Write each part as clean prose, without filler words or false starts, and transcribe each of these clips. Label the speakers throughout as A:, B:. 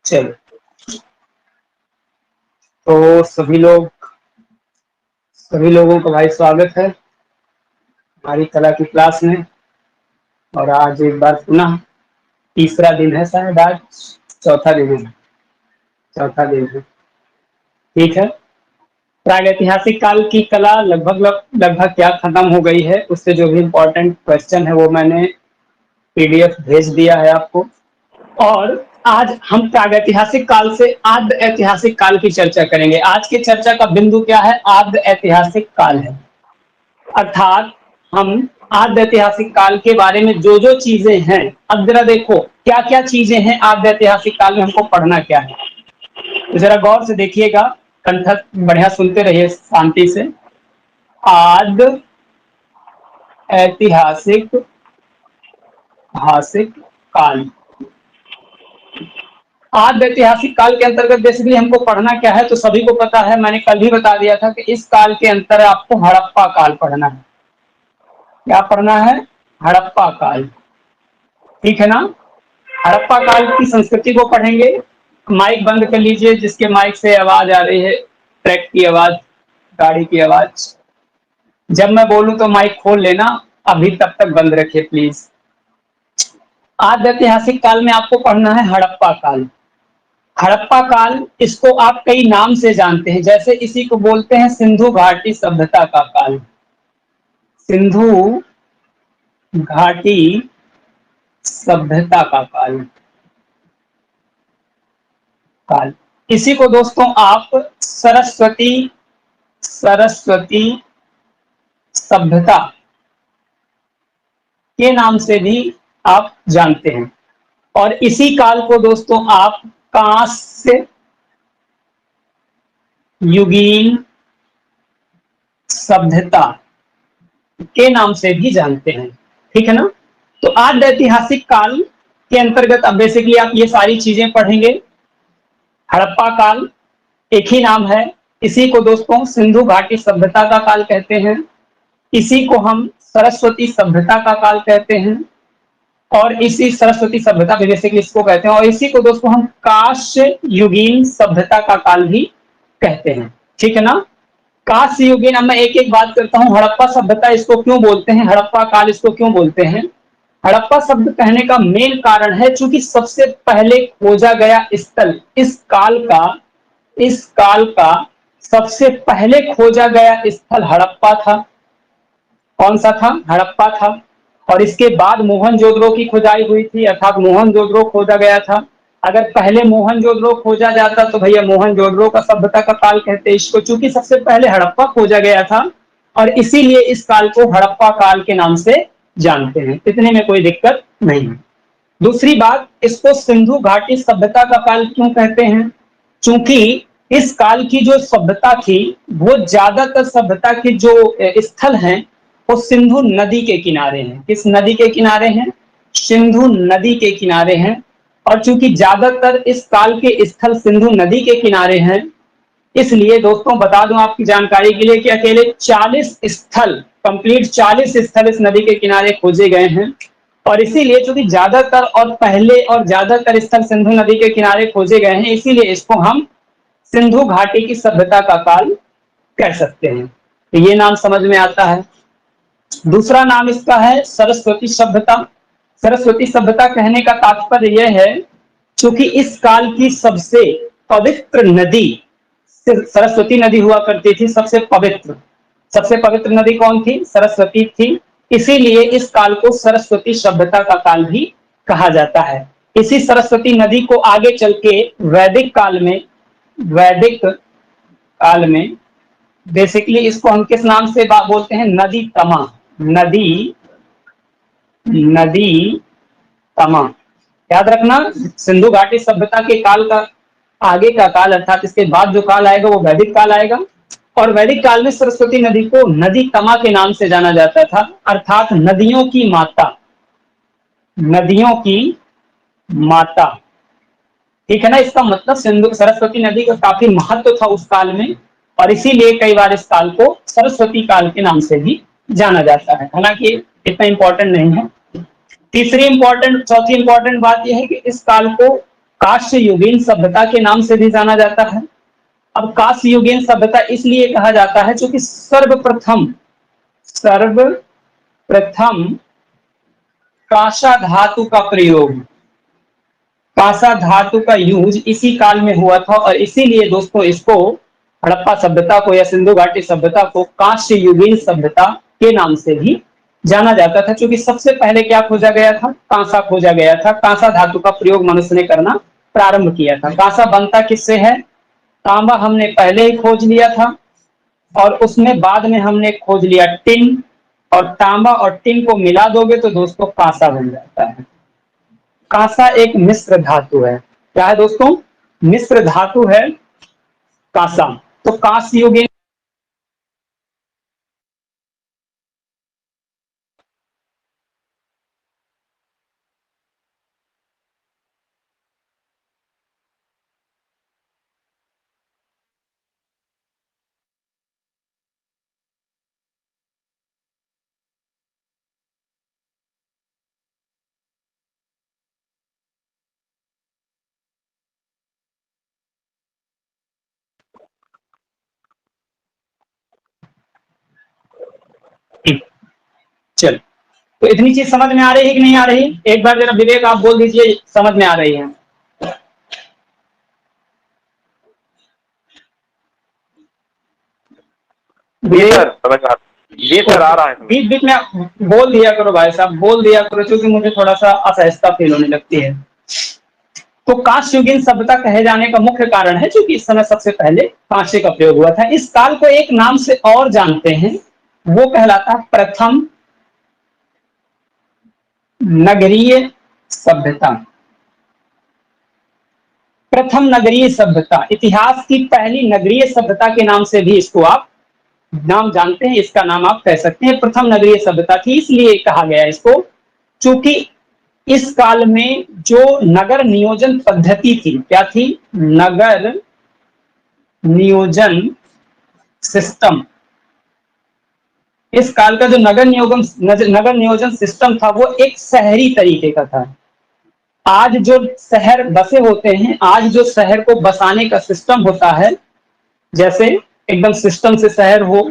A: चलो, तो सभी लोगों का भाई स्वागत है हमारी कला की क्लास में। और आज एक बार पुनः तीसरा दिन है, शायद आज चौथा दिन है। चौथा दिन है, ठीक है। प्रागैतिहासिक काल की कला लगभग क्या खत्म हो गई है। उससे जो भी इम्पोर्टेंट क्वेश्चन है वो मैंने पीडीएफ भेज दिया है आपको। और आज हम प्रागैतिहासिक काल से आद्य ऐतिहासिक काल की चर्चा करेंगे। आज की चर्चा का बिंदु क्या है? आद्य ऐतिहासिक काल है। अर्थात हम आद्य ऐतिहासिक काल के बारे में जो जो चीजें हैं, अब जरा देखो क्या क्या चीजें हैं आद्य ऐतिहासिक काल में, हमको पढ़ना क्या है। तो जरा गौर से देखिएगा, कंठस्थ बढ़िया सुनते रहिए शांति से। आद्य ऐतिहासिक हासिक काल। आद्य ऐतिहासिक काल के अंतर्गत बेसिकली हमको पढ़ना क्या है, तो सभी को पता है, मैंने कल भी बता दिया था कि इस काल के अंतर आपको हड़प्पा काल पढ़ना है। क्या पढ़ना है? हड़प्पा काल, ठीक है ना। हड़प्पा काल की संस्कृति को पढ़ेंगे। माइक बंद कर लीजिए, जिसके माइक से आवाज आ रही है, ट्रैक की आवाज, गाड़ी की आवाज। जब मैं बोलूं तो माइक खोल लेना, अभी तब तक बंद रखिए प्लीज। आद्य ऐतिहासिक काल में आपको पढ़ना है हड़प्पा काल। हड़प्पा काल, इसको आप कई नाम से जानते हैं, जैसे इसी को बोलते हैं सिंधु घाटी सभ्यता का काल। सिंधु घाटी सभ्यता का काल। इसी को दोस्तों आप सरस्वती सभ्यता के नाम से भी आप जानते हैं। और इसी काल को दोस्तों आप कांस्य युगीन सभ्यता के नाम से भी जानते हैं, ठीक है ना। तो आद्य ऐतिहासिक काल के अंतर्गत अब बेसिकली आप ये सारी चीजें पढ़ेंगे। हड़प्पा काल एक ही नाम है, इसी को दोस्तों सिंधु घाटी सभ्यता का काल कहते हैं, इसी को हम सरस्वती सभ्यता का काल कहते हैं, और इसी सरस्वती सभ्यता बेसिकली इसको कहते हैं, और इसी को दोस्तों हम कांस्य युगीन सभ्यता का काल भी कहते हैं, ठीक है ना। कांस्य युगीन, अब मैं एक एक बात करता हूँ। हड़प्पा सभ्यता इसको क्यों बोलते हैं, हड़प्पा काल इसको क्यों बोलते हैं? हड़प्पा शब्द कहने का मेन कारण है चूंकि सबसे पहले खोजा गया स्थल इस काल का सबसे पहले खोजा गया स्थल हड़प्पा था। कौन सा था? हड़प्पा था। और इसके बाद मोहनजोदड़ो की खुदाई हुई थी, अर्थात मोहनजोदड़ो खोजा गया था। अगर पहले मोहनजोदड़ो खोजा जाता तो भैया मोहनजोदड़ो का सभ्यता का काल कहते इसको, चूंकि सबसे पहले हड़प्पा खोजा गया था और इसीलिए इस काल को हड़प्पा काल के नाम से जानते हैं। इतने में कोई दिक्कत नहीं है। दूसरी बात, इसको सिंधु घाटी सभ्यता का काल क्यों कहते हैं? चूंकि इस काल की जो सभ्यता थी वो ज्यादातर सभ्यता के जो स्थल हैं वो सिंधु नदी के किनारे हैं। किस नदी के किनारे हैं? सिंधु नदी के किनारे हैं। और चूंकि ज्यादातर इस काल के स्थल सिंधु नदी के किनारे हैं, इसलिए दोस्तों बता दूं आपकी जानकारी के लिए कि अकेले 40 स्थल, कंप्लीट 40 स्थल इस नदी के किनारे खोजे गए हैं। और इसीलिए चूंकि ज्यादातर और पहले और ज्यादातर स्थल सिंधु नदी के किनारे खोजे गए हैं, इसीलिए इसको हम सिंधु घाटी की सभ्यता का काल कह सकते हैं। तो ये नाम समझ में आता है। दूसरा नाम इसका है सरस्वती सभ्यता। सरस्वती सभ्यता कहने का तात्पर्य यह है चूंकि इस काल की सबसे पवित्र नदी सरस्वती नदी हुआ करती थी। सबसे पवित्र नदी कौन थी? सरस्वती थी। इसीलिए इस काल को सरस्वती सभ्यता का काल भी कहा जाता है। इसी सरस्वती नदी को आगे चल के वैदिक काल में बेसिकली इसको हम किस नाम से बोलते हैं? नदी तमा। याद रखना, सिंधु घाटी सभ्यता के काल का आगे का काल अर्थात इसके बाद जो काल आएगा वो वैदिक काल आएगा। और वैदिक काल में सरस्वती नदी को नदी तमा के नाम से जाना जाता था, अर्थात नदियों की माता, ठीक है ना। इसका मतलब सिंधु सरस्वती नदी का काफी महत्व था उस काल में, और इसीलिए कई बार इस काल को सरस्वती काल के नाम से भी जाना जाता है, हालांकि इतना इंपॉर्टेंट नहीं है। चौथी इंपॉर्टेंट बात यह है कि इस काल को कांस्य युगीन सभ्यता के नाम से भी जाना जाता है। अब कांस्य युगीन सभ्यता इसलिए कहा जाता है क्योंकि सर्वप्रथम कांसा धातु का प्रयोग, कांसा धातु का यूज इसी काल में हुआ था और इसीलिए दोस्तों इसको हड़प्पा सभ्यता को या सिंधु घाटी सभ्यता को कांस्य युगीन सभ्यता के नाम से भी जाना जाता था, क्योंकि सबसे पहले क्या खोजा गया था? कांसा खोजा गया था। कांसा धातु का प्रयोग मनुष्य ने करना प्रारंभ किया था। कांसा बनता किससे है? तांबा हमने पहले ही खोज लिया था और उसमें बाद में हमने खोज लिया टिन, और तांबा और टिन को मिला दोगे तो दोस्तों कांसा बन जाता है। कांसा एक मिश्र धातु है। क्या है दोस्तों? मिश्र धातु है कांसा। तो कांस्य युगीन चल, तो इतनी चीज समझ में आ रही है कि नहीं आ रही? एक बार जरा विवेक आप बोल दीजिए समझ में आ रही है।
B: जी सर समझ आ जी सर आ रहा है।
A: बीच बीच में बोल दिया करो भाई साहब, बोल दिया करो, क्योंकि मुझे थोड़ा सा असहजता फील होने लगती है। तो कांस्य युगीन सभ्यता कहे जाने का मुख्य कारण है क्योंकि इस समय सबसे पहले कांसे का प्रयोग हुआ था। इस काल को एक नाम से और जानते हैं, वो कहलाता है प्रथम नगरीय सभ्यता। प्रथम नगरीय सभ्यता, इतिहास की पहली नगरीय सभ्यता के नाम से भी इसको आप नाम जानते हैं, इसका नाम आप कह सकते हैं प्रथम नगरीय सभ्यता थी। इसलिए कहा गया इसको क्योंकि इस काल में जो नगर नियोजन पद्धति थी, क्या थी? नगर नियोजन सिस्टम। इस काल का जो नगर नियोजन सिस्टम था वो एक शहरी तरीके का था। आज जो शहर बसे होते हैं, आज जो शहर को बसाने का सिस्टम होता है, जैसे एकदम सिस्टम से शहर हो,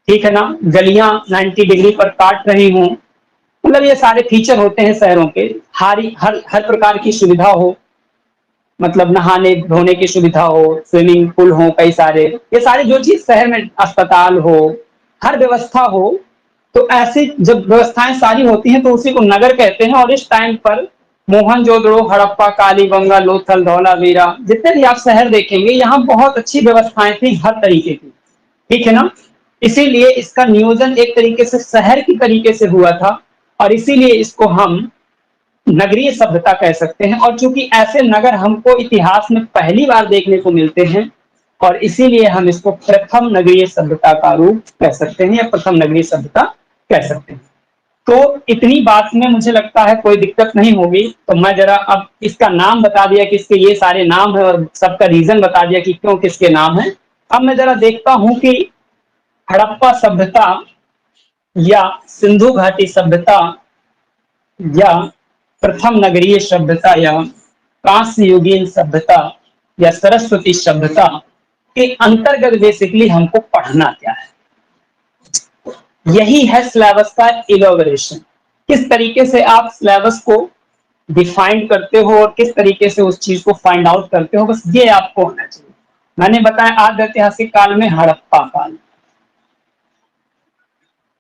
A: ठीक है ना, गलियां 90 डिग्री पर काट रही हूं, मतलब ये सारे फीचर होते हैं शहरों के। हर प्रकार की सुविधा हो, मतलब नहाने धोने की सुविधा हो, स्विमिंग पूल हो, कई सारे, ये सारी जो चीज शहर में, अस्पताल हो, हर व्यवस्था हो, तो ऐसी जब व्यवस्थाएं सारी होती हैं तो उसी को नगर कहते हैं। और इस टाइम पर मोहनजोदड़ो, हड़प्पा, कालीबंगा, लोथल, धौलावीरा, जितने भी आप शहर देखेंगे यहाँ बहुत अच्छी व्यवस्थाएं थी हर तरीके की, ठीक है ना। इसीलिए इसका नियोजन एक तरीके से शहर की तरीके से हुआ था और इसीलिए इसको हम नगरीय सभ्यता कह सकते हैं। और चूंकि ऐसे नगर हमको इतिहास में पहली बार देखने को मिलते हैं और इसीलिए हम इसको प्रथम नगरीय सभ्यता का रूप कह सकते हैं या प्रथम नगरीय सभ्यता कह सकते हैं। तो इतनी बात में मुझे लगता है कोई दिक्कत नहीं होगी। तो मैं जरा अब इसका नाम बता दिया कि इसके ये सारे नाम है और सबका रीजन बता दिया कि क्यों किसके नाम है। अब मैं जरा देखता हूं कि हड़प्पा सभ्यता या सिंधु घाटी सभ्यता या प्रथम नगरीय सभ्यता या कांस्य युगीन सभ्यता या सरस्वती सभ्यता के अंतर्गत बेसिकली हमको पढ़ना क्या है। यही है सिलेबस का इलॉबरेशन, किस तरीके से आप सिलेबस को डिफाइन करते हो और किस तरीके से उस चीज को फाइंड आउट करते हो, बस ये आपको होना चाहिए। मैंने बताया आद्य ऐतिहासिक काल में हड़प्पा काल,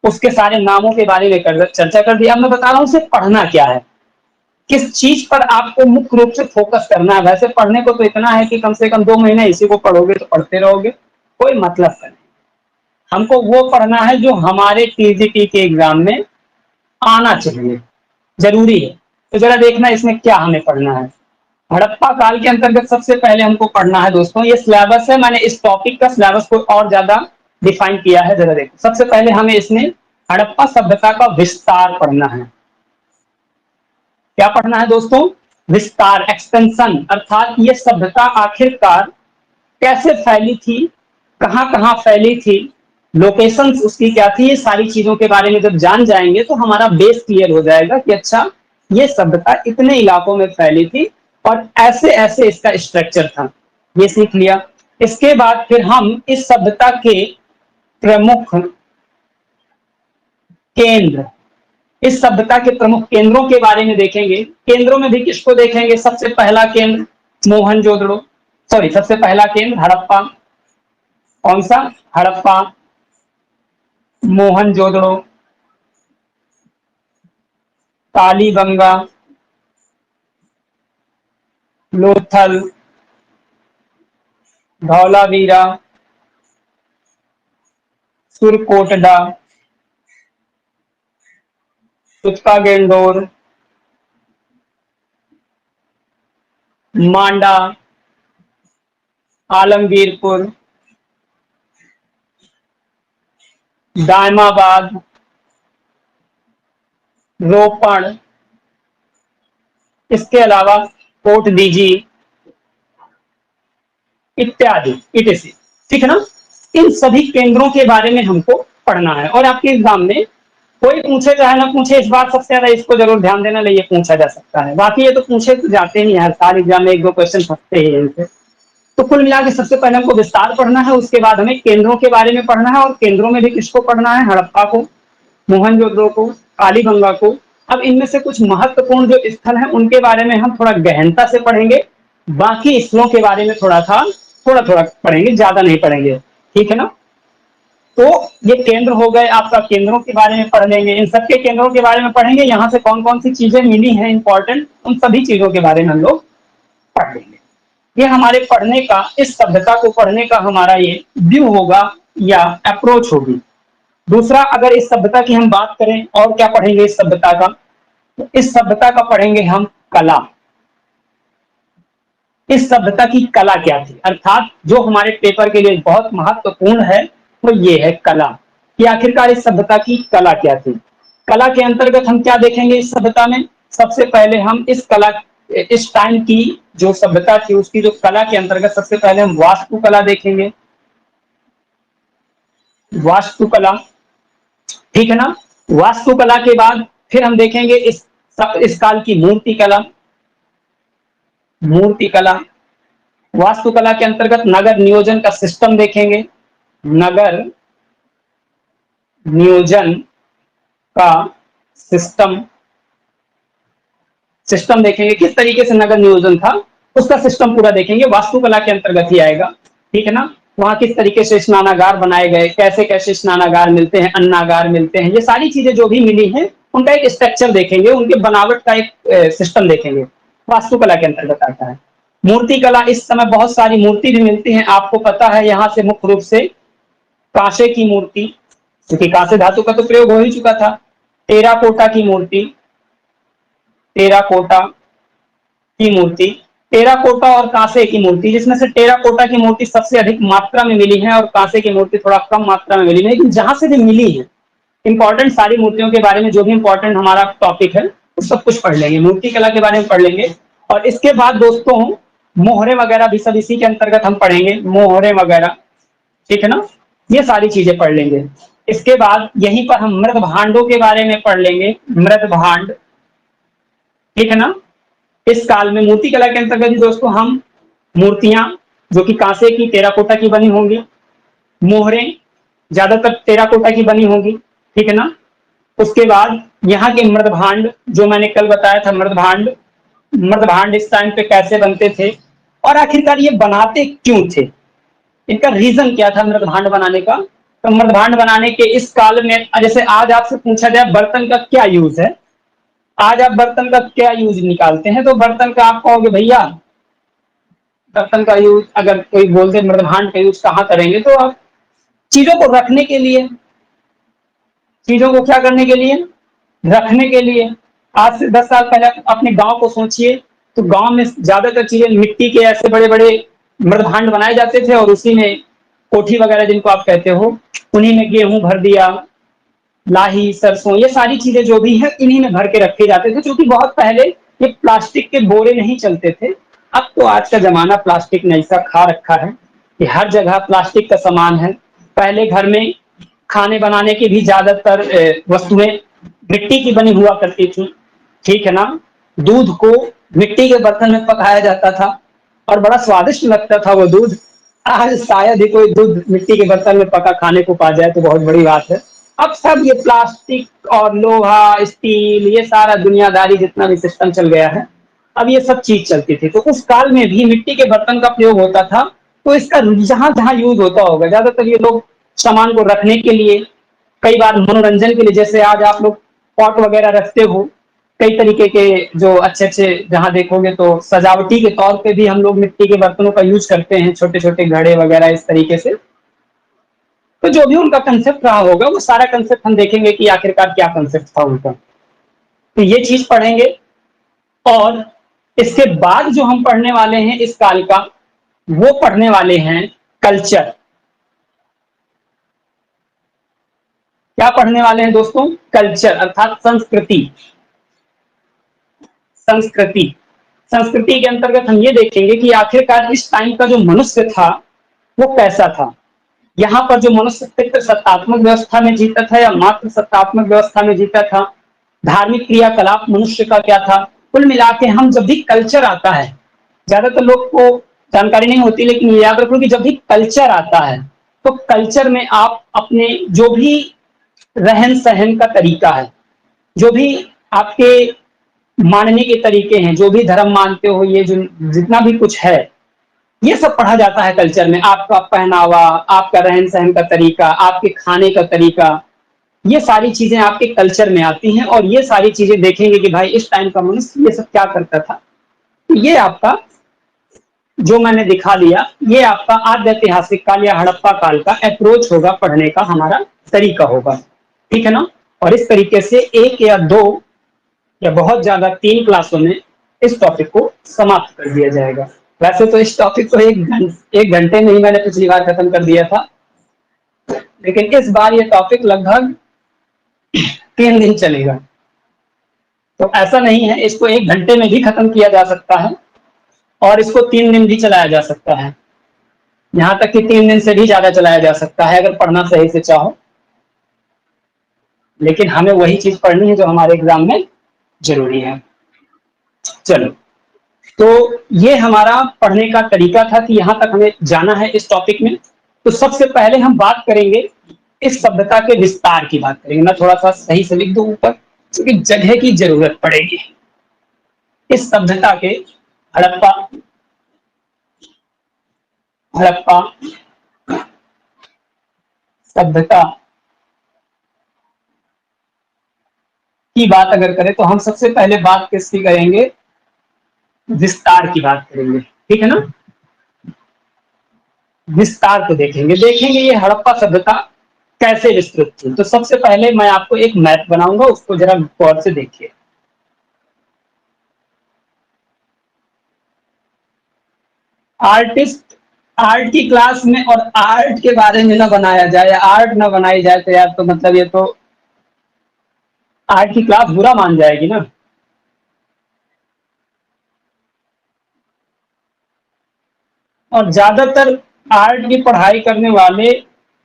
A: उसके सारे नामों के बारे में चर्चा कर दिया। मैं बता रहा हूं उसे पढ़ना क्या है, किस चीज पर आपको मुख्य रूप से फोकस करना है। वैसे पढ़ने को तो इतना है कि कम से कम 2 महीने इसी को पढ़ोगे तो पढ़ते रहोगे, कोई मतलब नहीं। हमको वो पढ़ना है जो हमारे टीजीटी के एग्जाम में आना चाहिए, जरूरी है। तो जरा देखना इसमें क्या हमें पढ़ना है। हड़प्पा काल के अंतर्गत सबसे पहले हमको पढ़ना है दोस्तों, ये सिलेबस है, मैंने इस टॉपिक का सिलेबस को और ज्यादा डिफाइन किया है। जरा देखो, सबसे पहले हमें इसमें हड़प्पा सभ्यता का विस्तार पढ़ना है। क्या पढ़ना है दोस्तों? विस्तार, एक्सटेंशन, अर्थात ये सभ्यता आखिरकार कैसे फैली थी, कहां कहां फैली थी, लोकेशन उसकी क्या थी, ये सारी चीजों के बारे में जब जान जाएंगे तो हमारा बेस क्लियर हो जाएगा कि अच्छा ये सभ्यता इतने इलाकों में फैली थी और ऐसे ऐसे इसका स्ट्रक्चर था, ये सीख लिया। इसके बाद फिर हम इस सभ्यता के प्रमुख केंद्र, इस सभ्यता के प्रमुख केंद्रों के बारे में देखेंगे। केंद्रों में भी किसको देखेंगे? सबसे पहला केंद्र मोहनजोदड़ो, सॉरी सबसे पहला केंद्र हड़प्पा। कौन सा? हड़प्पा, मोहनजोदड़ो, कालीबंगा, लोथल, धौलावीरा, सुरकोटडा, तुत्का गेंडोर, मांडा, आलमगीरपुर, दायमाबाद, रोपण, इसके अलावा कोट दीजी इत्यादि इत्यादि। ठीक है ना? इन सभी केंद्रों के बारे में हमको पढ़ना है। और आपके एग्जाम में कोई पूछे चाहे ना पूछे, इस बार सबसे ज्यादा इसको जरूर ध्यान देना, ये पूछा जा सकता है। बाकी ये तो पूछे तो जाते ही हर साल एग्जाम में 1-2 क्वेश्चन फंसते ही इनसे। तो कुल मिला के सबसे पहले हमको विस्तार पढ़ना है, उसके बाद हमें केंद्रों के बारे में पढ़ना है। और केंद्रों में भी किसको पढ़ना है? हड़प्पा को, मोहनजोदड़ो को, कालीबंगा को। अब इनमें से कुछ महत्वपूर्ण जो स्थल हैं उनके बारे में हम थोड़ा गहनता से पढ़ेंगे, बाकी स्थलों के बारे में थोड़ा थोड़ा पढ़ेंगे, ज्यादा नहीं पढ़ेंगे। ठीक है ना? तो ये केंद्र हो गए, आपका केंद्रों के बारे में पढ़ लेंगे, इन सबके केंद्रों के बारे में पढ़ेंगे। यहाँ से कौन कौन सी चीजें मिली हैं इंपॉर्टेंट, उन सभी चीजों के बारे में हम लोग पढ़ लेंगे। ये हमारे पढ़ने का, इस सभ्यता को पढ़ने का हमारा ये व्यू होगा या अप्रोच होगी। दूसरा, अगर इस सभ्यता की हम बात करें और क्या पढ़ेंगे इस सभ्यता का, तो इस सभ्यता का पढ़ेंगे हम कला। इस सभ्यता की कला क्या थी, अर्थात जो हमारे पेपर के लिए बहुत महत्वपूर्ण है वो ये है कला, कि आखिरकार इस सभ्यता की कला क्या थी। कला के अंतर्गत हम क्या देखेंगे इस सभ्यता में? सबसे पहले हम इस कला, इस टाइम की जो सभ्यता थी उसकी जो कला के अंतर्गत सबसे पहले हम वास्तुकला देखेंगे। वास्तुकला, ठीक है ना? वास्तुकला के बाद फिर हम देखेंगे इस काल की मूर्ति कला। मूर्ति कला, वास्तुकला के अंतर्गत नगर नियोजन का सिस्टम देखेंगे। नगर नियोजन का सिस्टम देखेंगे, किस तरीके से नगर नियोजन था उसका सिस्टम पूरा देखेंगे, वास्तुकला के अंतर्गत ही आएगा। ठीक है ना? वहां किस तरीके से स्नानागार बनाए गए, कैसे कैसे स्नानागार मिलते हैं, अन्नागार मिलते हैं, ये सारी चीजें जो भी मिली हैं उनका एक स्ट्रक्चर देखेंगे, उनके बनावट का एक सिस्टम देखेंगे, वास्तुकला के अंतर्गत आता है। मूर्ति कला, इस समय बहुत सारी मूर्ति भी मिलती हैं, आपको पता है। यहाँ से मुख्य रूप से कांसे की मूर्ति, क्योंकि कांसे धातु का तो प्रयोग हो ही चुका था। टेराकोटा की मूर्ति, टेराकोटा की मूर्ति, टेराकोटा और कांसे की मूर्ति, जिसमें से टेराकोटा की मूर्ति सबसे अधिक मात्रा में मिली है और कांसे की मूर्ति थोड़ा कम मात्रा में मिली है, लेकिन जहां से भी मिली है, इंपॉर्टेंट सारी मूर्तियों के बारे में जो भी इंपॉर्टेंट हमारा टॉपिक है वो सब कुछ पढ़ लेंगे, मूर्ति कला के बारे में पढ़ लेंगे। और इसके बाद दोस्तों मोहरे वगैरह भी सब इसी के अंतर्गत हम पढ़ेंगे, मोहरे वगैरह। ठीक है ना? ये सारी चीजें पढ़ लेंगे। इसके बाद यहीं पर हम मृद भांडों के बारे में पढ़ लेंगे, मृद भांड। ठीक है ना? इस काल में मूर्ति कला के अंतर्गत दोस्तों हम मूर्तियां जो कि कांसे की, टेराकोटा की बनी होंगी, मोहरे ज्यादातर टेराकोटा की बनी होंगी। ठीक है ना? उसके बाद यहाँ के मृद भांड जो मैंने कल बताया था, मृद भांड इस टाइम पे कैसे बनते थे और आखिरकार ये बनाते क्यों थे, इनका रीजन क्या था मृद भांड बनाने का। तो मृद भांड बनाने के इस काल में, जैसे आज आपसे पूछा जाए बर्तन का क्या यूज है, आज आप बर्तन का क्या यूज निकालते हैं, तो बर्तन का आप कहोगे भैया बर्तन का यूज, अगर कोई बोलते मृद भांड का यूज कहाँ करेंगे, तो आप चीजों को रखने के लिए, चीजों को क्या करने के लिए, रखने के लिए। आज से 10 साल पहले अपने गांव को सोचिए, तो गांव में ज्यादातर चीजें मिट्टी के ऐसे बड़े बड़े मृद भांड बनाए जाते थे और उसी में कोठी वगैरह जिनको आप कहते हो, उन्हीं में गेहूं भर दिया, लाही, सरसों, ये सारी चीजें जो भी है इन्हीं में भर के रखे जाते थे, क्योंकि बहुत पहले ये प्लास्टिक के बोरे नहीं चलते थे। अब तो आज का जमाना प्लास्टिक ने ऐसा खा रखा है कि हर जगह प्लास्टिक का सामान है। पहले घर में खाने बनाने की भी ज्यादातर वस्तुएं मिट्टी की बनी हुआ करती थी। ठीक है ना? दूध को मिट्टी के बर्तन में पकाया जाता था और बड़ा स्वादिष्ट लगता था वो दूध। आज शायद ही कोई दूध मिट्टी के बर्तन में पका खाने को पा जाए तो बहुत बड़ी बात है। अब सब ये प्लास्टिक और लोहा, स्टील, ये सारा दुनियादारी जितना भी सिस्टम चल गया है, अब ये सब चीज चलती थी। तो उस काल में भी मिट्टी के बर्तन का प्रयोग होता था। तो इसका जहां जहां यूज होता होगा, ज्यादातर ये लोग सामान को रखने के लिए, कई बार मनोरंजन के लिए, जैसे आज आप लोग पॉट वगैरह रखते हो, कई तरीके के जो अच्छे अच्छे, जहां देखोगे तो सजावटी के तौर पे भी हम लोग मिट्टी के बर्तनों का यूज करते हैं, छोटे छोटे घड़े वगैरह इस तरीके से। तो जो भी उनका कंसेप्ट रहा होगा, वो सारा कंसेप्ट हम देखेंगे कि आखिरकार क्या कंसेप्ट था उनका। तो ये चीज पढ़ेंगे। और इसके बाद जो हम पढ़ने वाले हैं इस काल का, वो पढ़ने वाले हैं कल्चर। क्या पढ़ने वाले हैं दोस्तों? कल्चर अर्थात संस्कृति। संस्कृति संस्कृति के अंतर्गत हम ये देखेंगे कि आखिरकार इस टाइम का जो मनुष्य था वो कैसा था। यहाँ पर जो मनुष्य पितृ सत्तात्मक व्यवस्था में जीता था या मातृ सत्तात्मक व्यवस्था में जीता था, धार्मिक क्रियाकलाप मनुष्य का क्या था। कुल मिला के हम जब भी कल्चर आता है, ज्यादातर लोग को जानकारी नहीं होती, लेकिन याद रखो कि जब भी कल्चर आता है तो कल्चर में आप अपने जो भी रहन सहन का तरीका है, जो भी आपके मानने के तरीके हैं, जो भी धर्म मानते हो, ये जो जितना भी कुछ है, ये सब पढ़ा जाता है कल्चर में। आपका पहनावा, आपका रहन सहन का तरीका, आपके खाने का तरीका, ये सारी चीजें आपके कल्चर में आती हैं। और ये सारी चीजें देखेंगे कि भाई इस टाइम का मनुष्य ये सब क्या करता था। तो ये आपका जो मैंने दिखा दिया, ये आपका आद्य ऐतिहासिक काल या हड़प्पा काल का अप्रोच होगा, पढ़ने का हमारा तरीका होगा। ठीक है ना? और इस तरीके से एक या दो या बहुत ज्यादा 3 क्लासों में इस टॉपिक को समाप्त कर दिया जाएगा। वैसे तो इस टॉपिक को एक घंटे में ही मैंने पिछली बार खत्म कर दिया था, लेकिन इस बार ये टॉपिक लगभग 3 दिन चलेगा। तो ऐसा नहीं है, इसको 1 घंटे में भी खत्म किया जा सकता है और इसको 3 दिन भी चलाया जा सकता है, यहाँ तक कि 3 दिन से भी ज्यादा चलाया जा सकता है अगर पढ़ना सही से चाहो। लेकिन हमें वही चीज पढ़नी है जो हमारे एग्जाम में जरूरी है। चलो, तो ये हमारा पढ़ने का तरीका था कि यहाँ तक हमें जाना है इस टॉपिक में। तो सबसे पहले हम बात करेंगे इस सभ्यता के विस्तार की बात करेंगे। मैं थोड़ा सा सही से लिख दूं ऊपर, क्योंकि जगह की जरूरत पड़ेगी। इस सभ्यता के हड़प्पा हड़प्पा सभ्यता की बात अगर करें तो हम सबसे पहले बात किसकी करेंगे? विस्तार की बात करेंगे। ठीक है ना? विस्तार को देखेंगे ये हड़प्पा सभ्यता कैसे विस्तृत थी। तो सबसे पहले मैं आपको एक मैप बनाऊंगा, उसको जरा गौर से देखिए। आर्टिस्ट आर्ट की क्लास में और आर्ट के बारे में ना बनाया जाए, आर्ट ना बनाई जाए, तो यार तो मतलब ये तो आर्ट की क्लास बुरा मान जाएगी ना। और ज्यादातर आर्ट की पढ़ाई करने वाले,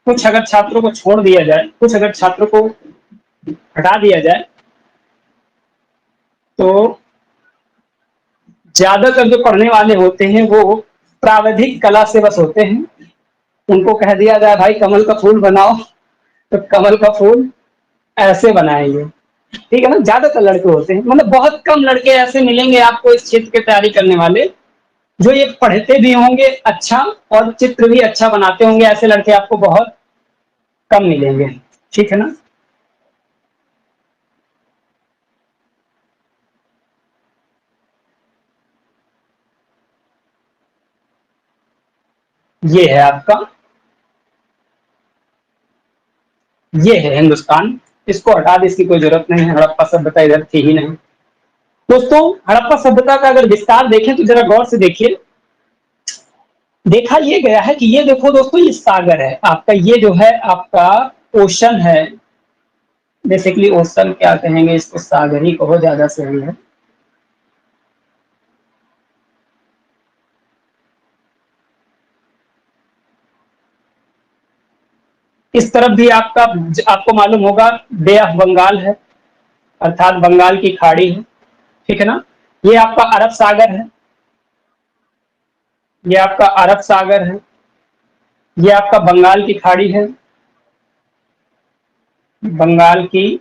A: कुछ अगर छात्रों को छोड़ दिया जाए, कुछ अगर छात्रों को हटा दिया जाए, तो ज्यादातर जो पढ़ने वाले होते हैं वो प्राविधिक कला से बस होते हैं। उनको कह दिया जाए भाई कमल का फूल बनाओ, तो कमल का फूल ऐसे बनाएंगे। ठीक है ना? ज्यादातर लड़के होते हैं, मतलब बहुत कम लड़के ऐसे मिलेंगे आपको इस क्षेत्र की तैयारी करने वाले जो ये पढ़ते भी होंगे अच्छा और चित्र भी अच्छा बनाते होंगे। ऐसे लड़के आपको बहुत कम मिलेंगे। ठीक है ना? ये है आपका, ये है हिंदुस्तान। इसको हटा दे, इसकी कोई जरूरत नहीं है। हड़प्पा सभ्यता इधर थी ही नहीं। दोस्तों, हड़प्पा सभ्यता का अगर विस्तार देखें तो जरा गौर से देखिए। देखा ये गया है कि ये देखो दोस्तों, ये सागर है आपका, ये जो है आपका ओशन है। बेसिकली ओशन क्या कहेंगे इसको, सागर ही कहो, ज्यादा सही है। इस तरफ भी आपका, आपको मालूम होगा, बे ऑफ बंगाल है, अर्थात बंगाल की खाड़ी है। ठीक है ना? ये आपका अरब सागर है, ये आपका अरब सागर है, ये आपका बंगाल की खाड़ी है, बंगाल की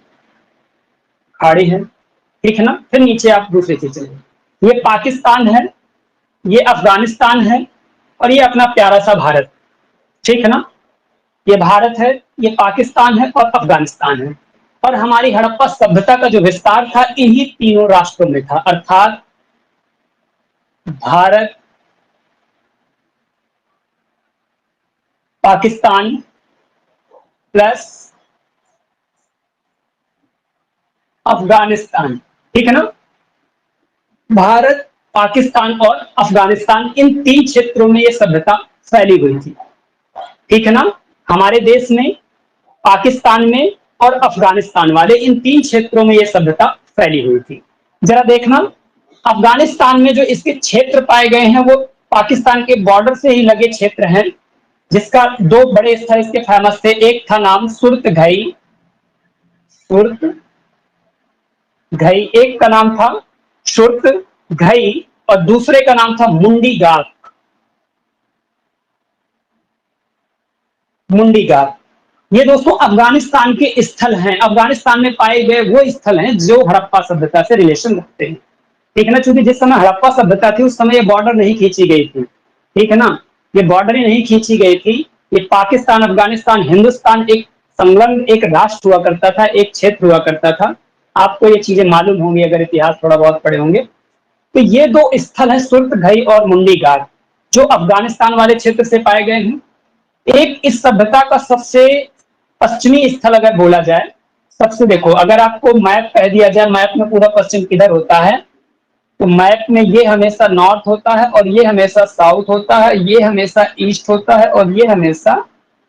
A: खाड़ी है, ठीक है ना। फिर नीचे आप दूसरी चीज चलिए, ये पाकिस्तान है, ये अफगानिस्तान है, और ये अपना प्यारा सा भारत, ठीक है ना। ये भारत है, ये पाकिस्तान है और अफगानिस्तान है। और हमारी हड़प्पा सभ्यता का जो विस्तार था इन्हीं तीनों राष्ट्रों में था, अर्थात भारत, पाकिस्तान प्लस अफगानिस्तान, ठीक है ना। भारत, पाकिस्तान और अफगानिस्तान, इन तीन क्षेत्रों में ये सभ्यता फैली हुई थी, ठीक है ना। हमारे देश में, पाकिस्तान में और अफगानिस्तान वाले इन तीन क्षेत्रों में ये सभ्यता फैली हुई थी। जरा देखना, अफगानिस्तान में जो इसके क्षेत्र पाए गए हैं वो पाकिस्तान के बॉर्डर से ही लगे क्षेत्र हैं, जिसका दो बड़े स्थल इसके फेमस थे। एक था नाम सुर्तघई, सुर्तघई, एक का नाम था सुर्तघई और दूसरे का नाम था मुंडीगार, मुंडीगार। ये दोस्तों अफगानिस्तान के स्थल हैं, अफगानिस्तान में पाए गए वो स्थल हैं जो हड़प्पा सभ्यता से रिलेशन रखते हैं, ठीक है ना। चूंकि जिस समय हड़प्पा सभ्यता थी उस समय ये बॉर्डर नहीं खींची गई थी, ठीक है ना, ये बॉर्डर ही नहीं खींची गई थी। ये पाकिस्तान, अफगानिस्तान, हिंदुस्तान एक संलग्न एक राष्ट्र हुआ करता था, एक क्षेत्र हुआ करता था। आपको ये चीजें मालूम होंगी अगर इतिहास थोड़ा बहुत पढ़े होंगे। तो ये दो स्थल है सुर्तघई और मुंडीगार, जो अफगानिस्तान वाले क्षेत्र से पाए गए हैं। एक इस सभ्यता का सबसे पश्चिमी स्थल अगर बोला जाए, सबसे देखो, अगर आपको मैप कह दिया जाए, मैप में पूरा पश्चिम किधर होता है, तो मैप में ये हमेशा नॉर्थ होता है और ये हमेशा साउथ होता है, ये हमेशा ईस्ट होता है और ये हमेशा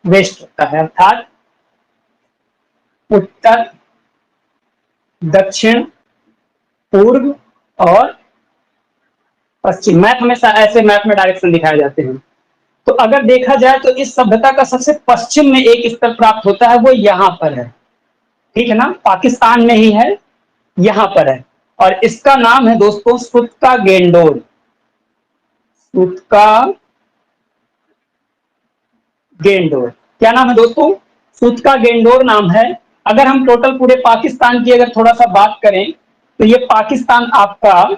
A: वेस्ट होता है, अर्थात उत्तर, दक्षिण, पूर्व और पश्चिम। मैप हमेशा ऐसे मैप में डायरेक्शन दिखाए जाते हैं। तो अगर देखा जाए तो इस सभ्यता का सबसे पश्चिम में एक स्तर प्राप्त होता है, वो यहां पर है, ठीक है ना, पाकिस्तान में ही है, यहां पर है। और इसका नाम है दोस्तों सुत्का गेंडोर, सुत्का गेंडोर। क्या नाम है दोस्तों? सुत्का गेंडोर नाम है। अगर हम टोटल पूरे पाकिस्तान की अगर थोड़ा सा बात करें तो ये पाकिस्तान आपका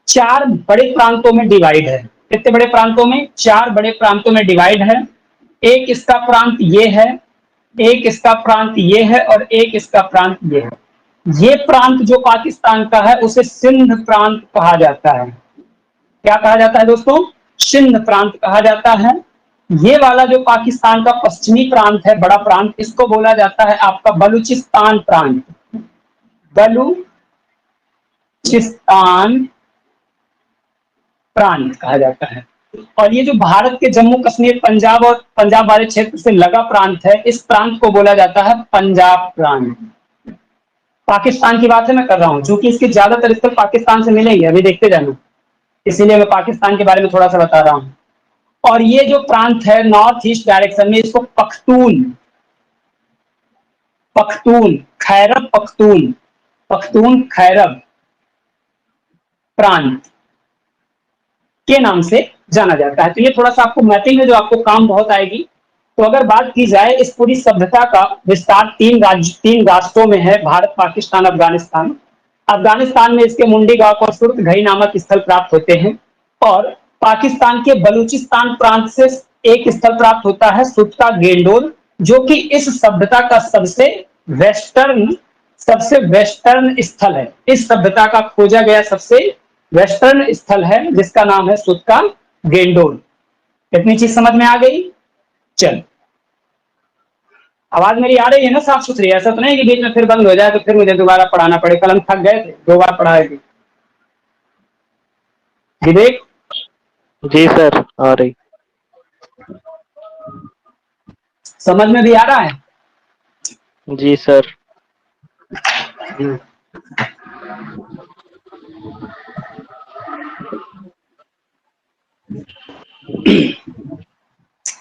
A: चार बड़े प्रांतों में डिवाइड है। कितने बड़े प्रांतों में? चार बड़े प्रांतों में डिवाइड है। एक इसका प्रांत ये है, एक इसका प्रांत ये है और एक इसका प्रांत ये है। ये प्रांत जो पाकिस्तान का है उसे सिंध प्रांत कहा जाता है। क्या कहा जाता है दोस्तों? सिंध प्रांत कहा जाता है। ये वाला जो पाकिस्तान का पश्चिमी प्रांत है, बड़ा प्रांत, इसको बोला जाता है आपका बलूचिस्तान प्रांत, बलूचिस्तान प्रांत कहा जाता है। और ये जो भारत के जम्मू कश्मीर, पंजाब और पंजाब वाले क्षेत्र से लगा प्रांत है, इस प्रांत को बोला जाता है पंजाब प्रांत। पाकिस्तान की बात है मैं कर रहा हूं, क्योंकि इसके ज्यादातर स्थल पाकिस्तान से मिलेंगे, अभी देखते जाना, इसीलिए मैं पाकिस्तान के बारे में थोड़ा सा बता रहा हूं। और ये जो प्रांत है नॉर्थ ईस्ट डायरेक्शन में, इसको पख्तून, पख्तून, खैरब पख्तून, पख्तून खैरब प्रांत के नाम से जाना जाता है। तो ये थोड़ा सा आपको मैपिंग है जो आपको काम बहुत आएगी। तो अगर बात की जाए इस पूरी सभ्यता का विस्तार तीन राष्ट्रों में है, भारत, पाकिस्तान, अफगानिस्तान। अफगानिस्तान में इसके मुंडीगांव और सुर्तघई नामक स्थल प्राप्त होते हैं और पाकिस्तान के बलूचिस्तान प्रांत से एक स्थल प्राप्त होता है सुत्का गेंडोर, जो कि इस सभ्यता का सबसे वेस्टर्न स्थल है। इस सभ्यता का खोजा गया सबसे वेस्टर्न स्थल है जिसका नाम है सुत्का गेंडोर। इतनी चीज समझ में आ गई? चल, आवाज मेरी आ रही है ना साफ सुथरी? ऐसा तो नहीं कि बीच में फिर बंद हो जाए तो फिर मुझे दोबारा पढ़ाना पड़े। कल हम थक गए थे, 2 बार पढ़ाएगी। विवेक?
B: जी सर, आ रही।
A: समझ में भी आ रहा है?
B: जी सर।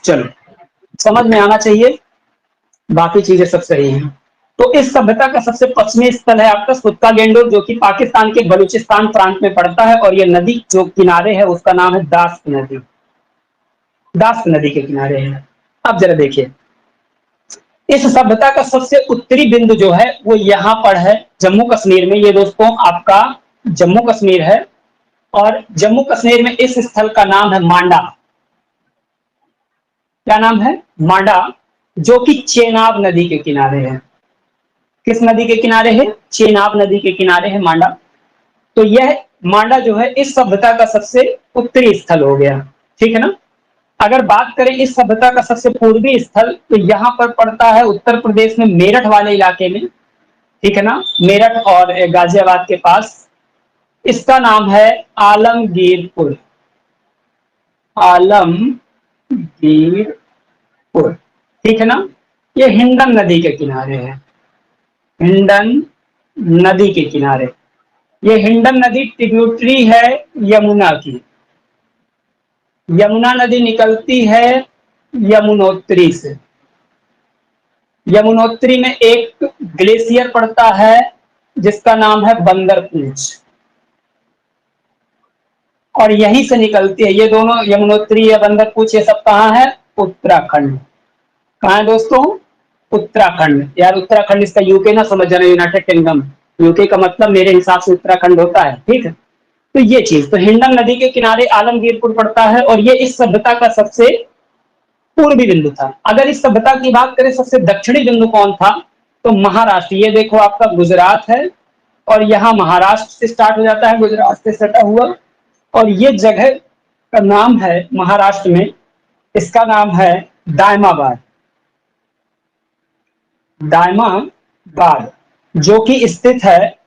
A: चलो, समझ में आना चाहिए, बाकी चीजें सब सही हैं। तो इस सभ्यता का सबसे पश्चिमी स्थल है आपका सुत्ता गेंडोर, जो कि पाकिस्तान के बलूचिस्तान प्रांत में पड़ता है, और ये नदी जो किनारे है उसका नाम है दास्त नदी। दास्त नदी के किनारे है। अब जरा देखिए, इस सभ्यता का सबसे उत्तरी बिंदु जो है वो यहाँ पर है जम्मू कश्मीर में। ये दोस्तों आपका जम्मू कश्मीर है, और जम्मू कश्मीर में इस स्थल का नाम है मांडा। क्या नाम है? मांडा, जो कि चेनाब नदी के किनारे है। किस नदी के किनारे है? चेनाब नदी के किनारे है मांडा। तो यह मांडा जो है इस सभ्यता का सबसे उत्तरी स्थल हो गया, ठीक है ना। अगर बात करें इस सभ्यता का सबसे पूर्वी स्थल, तो यहाँ पर पड़ता है उत्तर प्रदेश में मेरठ वाले इलाके में, ठीक है ना, मेरठ और गाजियाबाद के पास। इसका नाम है आलमगीरपुर। आलमगीरपुर, ठीक है ना। ये हिंडन नदी के किनारे है, हिंडन नदी के किनारे। ये हिंडन नदी ट्रिब्यूटरी है यमुना की। यमुना नदी निकलती है यमुनोत्री से। यमुनोत्री में एक ग्लेशियर पड़ता है जिसका नाम है बंदरपूंछ, और यहीं से निकलती है। ये दोनों यमुनोत्री या बंदरपूंछ ये सब कहाँ है? उत्तराखंड। कहाँ है दोस्तों? उत्तराखंड। यार उत्तराखंड इसका यूके ना समझ जाना, यूनाइटेड किंगडम। यूके का मतलब मेरे हिसाब से उत्तराखंड होता है, ठीक है। तो ये चीज, तो हिंडन नदी के किनारे आलमगीरपुर पड़ता है, और ये इस सभ्यता का सबसे पूर्वी बिंदु था। अगर इस सभ्यता की बात करें सबसे दक्षिणी बिंदु कौन था, तो महाराष्ट्र। ये देखो आपका गुजरात है, और यहाँ महाराष्ट्र से स्टार्ट हो जाता है, गुजरात से सटा हुआ, और ये जगह का नाम है महाराष्ट्र में, इसका नाम है दायमाबाद। दायमाबाद, जो कि स्थित है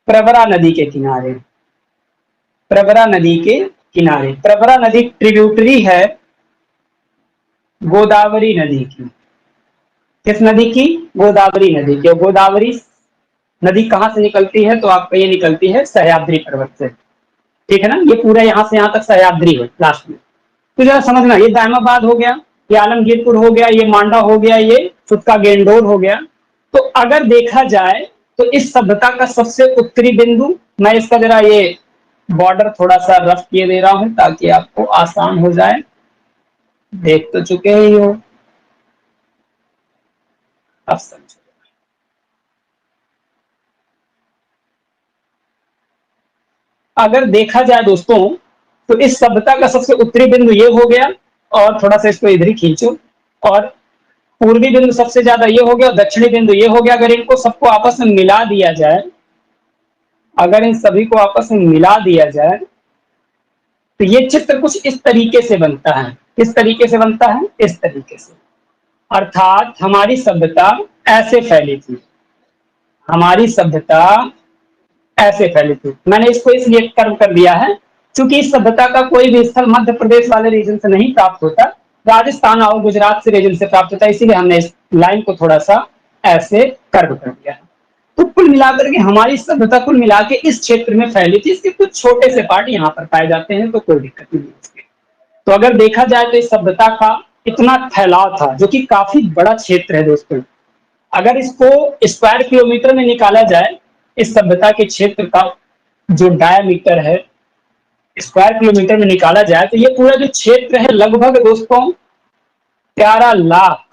A: प्रवरा नदी के किनारे। प्रवरा नदी के किनारे। प्रवरा नदी ट्रिब्यूटरी है गोदावरी नदी की। किस नदी की? गोदावरी नदी की। गोदावरी नदी कहां से निकलती है? तो आपका ये निकलती है सह्याद्री पर्वत से, ठीक है ना। ये पूरा यहां से यहां तक सह्याद्री है लास्ट में। तो जरा समझना, ये दायमाबाद हो गया, ये आलमगीरपुर हो गया, ये मांडा हो गया, ये सुत्का गेंडोर हो गया। तो अगर देखा जाए तो इस सभ्यता का सबसे उत्तरी बिंदु, मैं इसका जरा ये बॉर्डर थोड़ा सा रफ किए दे रहा हूं ताकि आपको आसान हो जाए। देख तो चुके ही हो, अब समझो। अगर देखा जाए दोस्तों, तो इस सभ्यता का सबसे उत्तरी बिंदु ये हो गया, और थोड़ा सा इसको इधर ही खींचो, और पूर्वी बिंदु सबसे ज्यादा ये हो गया, और दक्षिणी बिंदु ये हो गया। अगर इनको सबको आपस में मिला दिया जाए, अगर इन सभी को आपस में मिला दिया जाए, तो ये चित्र कुछ इस तरीके से बनता है। किस तरीके से बनता है? इस तरीके से। अर्थात हमारी सभ्यता ऐसे फैली थी, हमारी सभ्यता ऐसे फैली थी। मैंने इसको इसलिए कर्व कर दिया है क्योंकि इस सभ्यता का कोई भी स्थल मध्य प्रदेश वाले रीजन से नहीं प्राप्त होता, राजस्थान और गुजरात से रीजन से प्राप्त होता है। इसीलिए हमने इस लाइन को थोड़ा सा ऐसे कर्व कर दिया है। तो कुल मिलाकर के हमारी सभ्यता कुल मिला के इस क्षेत्र में फैली थी। इसके कुछ छोटे से पार्ट यहाँ पर पाए जाते हैं, तो कोई दिक्कत नहीं है। तो अगर देखा जाए तो इस सभ्यता का इतना फैलाव था, जो कि काफी बड़ा क्षेत्र है दोस्तों। अगर इसको स्क्वायर किलोमीटर में निकाला जाए, इस सभ्यता के क्षेत्र का जो डायमीटर है स्क्वायर किलोमीटर में निकाला जाए, तो ये पूरा जो क्षेत्र है लगभग दोस्तों 11 लाख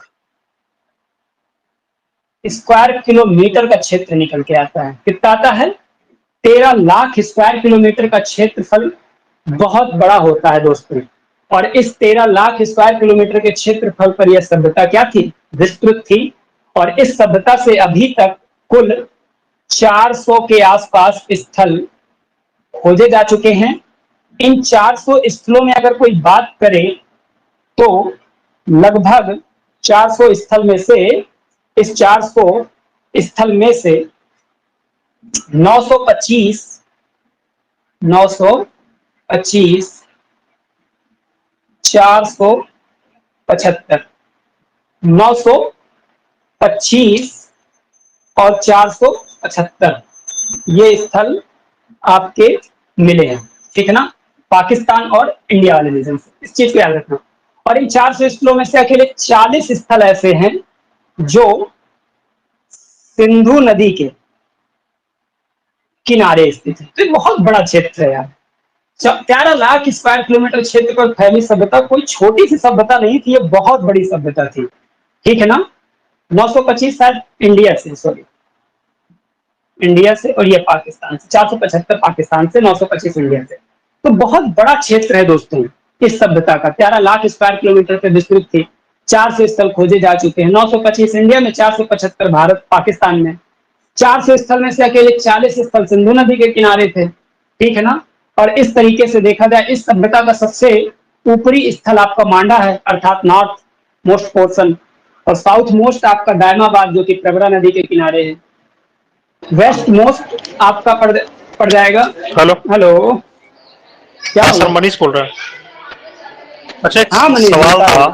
A: स्क्वायर किलोमीटर का क्षेत्र निकल के आता है। कितना आता है? 13 लाख स्क्वायर किलोमीटर का क्षेत्रफल बहुत बड़ा होता है दोस्तों। और इस 13 लाख स्क्वायर किलोमीटर के क्षेत्रफल पर यह सभ्यता क्या थी? विस्तृत थी। और इस सभ्यता से अभी तक कुल 400 के आसपास स्थल खोजे जा चुके हैं। इन 400 स्थलों में अगर कोई बात करे तो लगभग 400 स्थल में से, इस 400 स्थल में से 925 475 925 और 475 ये स्थल आपके मिले हैं, ठीक है ना, पाकिस्तान और इंडिया वाले रीजन से। इस चीज को याद रखना। और इन 400 स्थलों में से अकेले 40 स्थल ऐसे हैं जो सिंधु नदी के किनारे स्थित है। तो ये बहुत बड़ा क्षेत्र है यार। 13 लाख स्क्वायर किलोमीटर क्षेत्र पर फैली सभ्यता कोई छोटी सी सभ्यता नहीं थी, ये बहुत बड़ी सभ्यता थी। ठीक है ना। 925 शायद इंडिया से, सॉरी इंडिया से, और ये पाकिस्तान से 475 पाकिस्तान से, 925 इंडिया से। तो बहुत बड़ा क्षेत्र है दोस्तों इस सभ्यता का। 13 लाख स्क्वायर किलोमीटर पे विस्तृत थी। 400 स्थल खोजे जा चुके हैं। 925 इंडिया में, 475 भारत पाकिस्तान में। 400 स्थल में से अकेले 40 स्थल सिंधु नदी के किनारे थे। ठीक है ना। और इस तरीके से देखा जाए इस सभ्यता का सबसे ऊपरी स्थल आपका मांडा है, अर्थात नॉर्थ मोस्ट पोर्शन, और साउथ मोस्ट आपका दायमाबाद जो कि प्रवरा नदी के किनारे है। वेस्ट मोस्ट आपका पड़ जाएगा।
C: हेलो।
A: हेलो, क्या
C: हाँ
A: हुआ?
C: सर, मनीष बोल रहा है। अच्छा,
A: हाँ मनीष
C: सवाल
A: बता
C: था।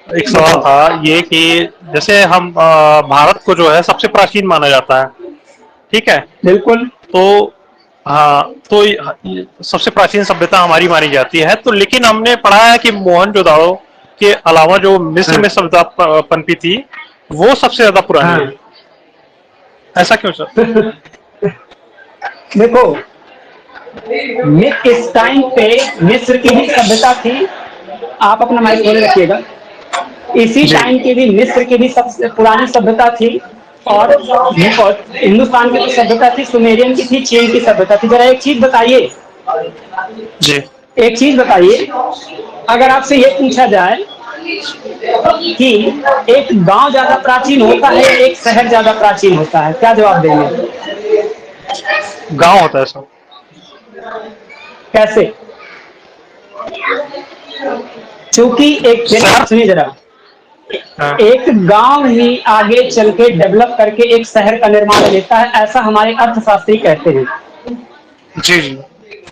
A: रहे
C: एक सवाल
A: बताओ।
C: था ये कि जैसे हम भारत को जो है सबसे प्राचीन माना जाता है, ठीक है?
A: बिल्कुल।
C: तो हाँ, तो सबसे प्राचीन सभ्यता हमारी मानी जाती है। तो लेकिन हमने पढ़ा है कि मोहनजोदाड़ो के अलावा जो मिस्र
A: हाँ
C: में सभ्यता पनपी थी, वो सबसे ज्यादा पुरानी है।
A: हाँ।
C: ऐसा क्यों सर?
A: देखो, इस टाइम पे मिस्र की भी सभ्यता थी। आप अपना माइक खोले रखिएगा। इसी
C: जी
A: टाइम की भी मिस्र की भी सबसे पुरानी सभ्यता थी। और हिंदुस्तान की जो सभ्यता थी सुमेरियन की थी, चीन की सभ्यता थी। जरा एक चीज बताइए,
C: जी।
A: एक चीज बताइए, अगर आपसे ये पूछा जाए कि एक गांव ज्यादा प्राचीन होता है या एक शहर ज्यादा प्राचीन होता है, क्या जवाब देंगे?
C: गांव होता है सर।
A: कैसे? चूंकि एक, मेरी बात
C: शहर।
A: सुनिए जरा,
C: हाँ।
A: एक गांव ही आगे चल के डेवलप करके एक शहर का निर्माण लेता है, ऐसा हमारे अर्थशास्त्री कहते हैं।
C: जी जी,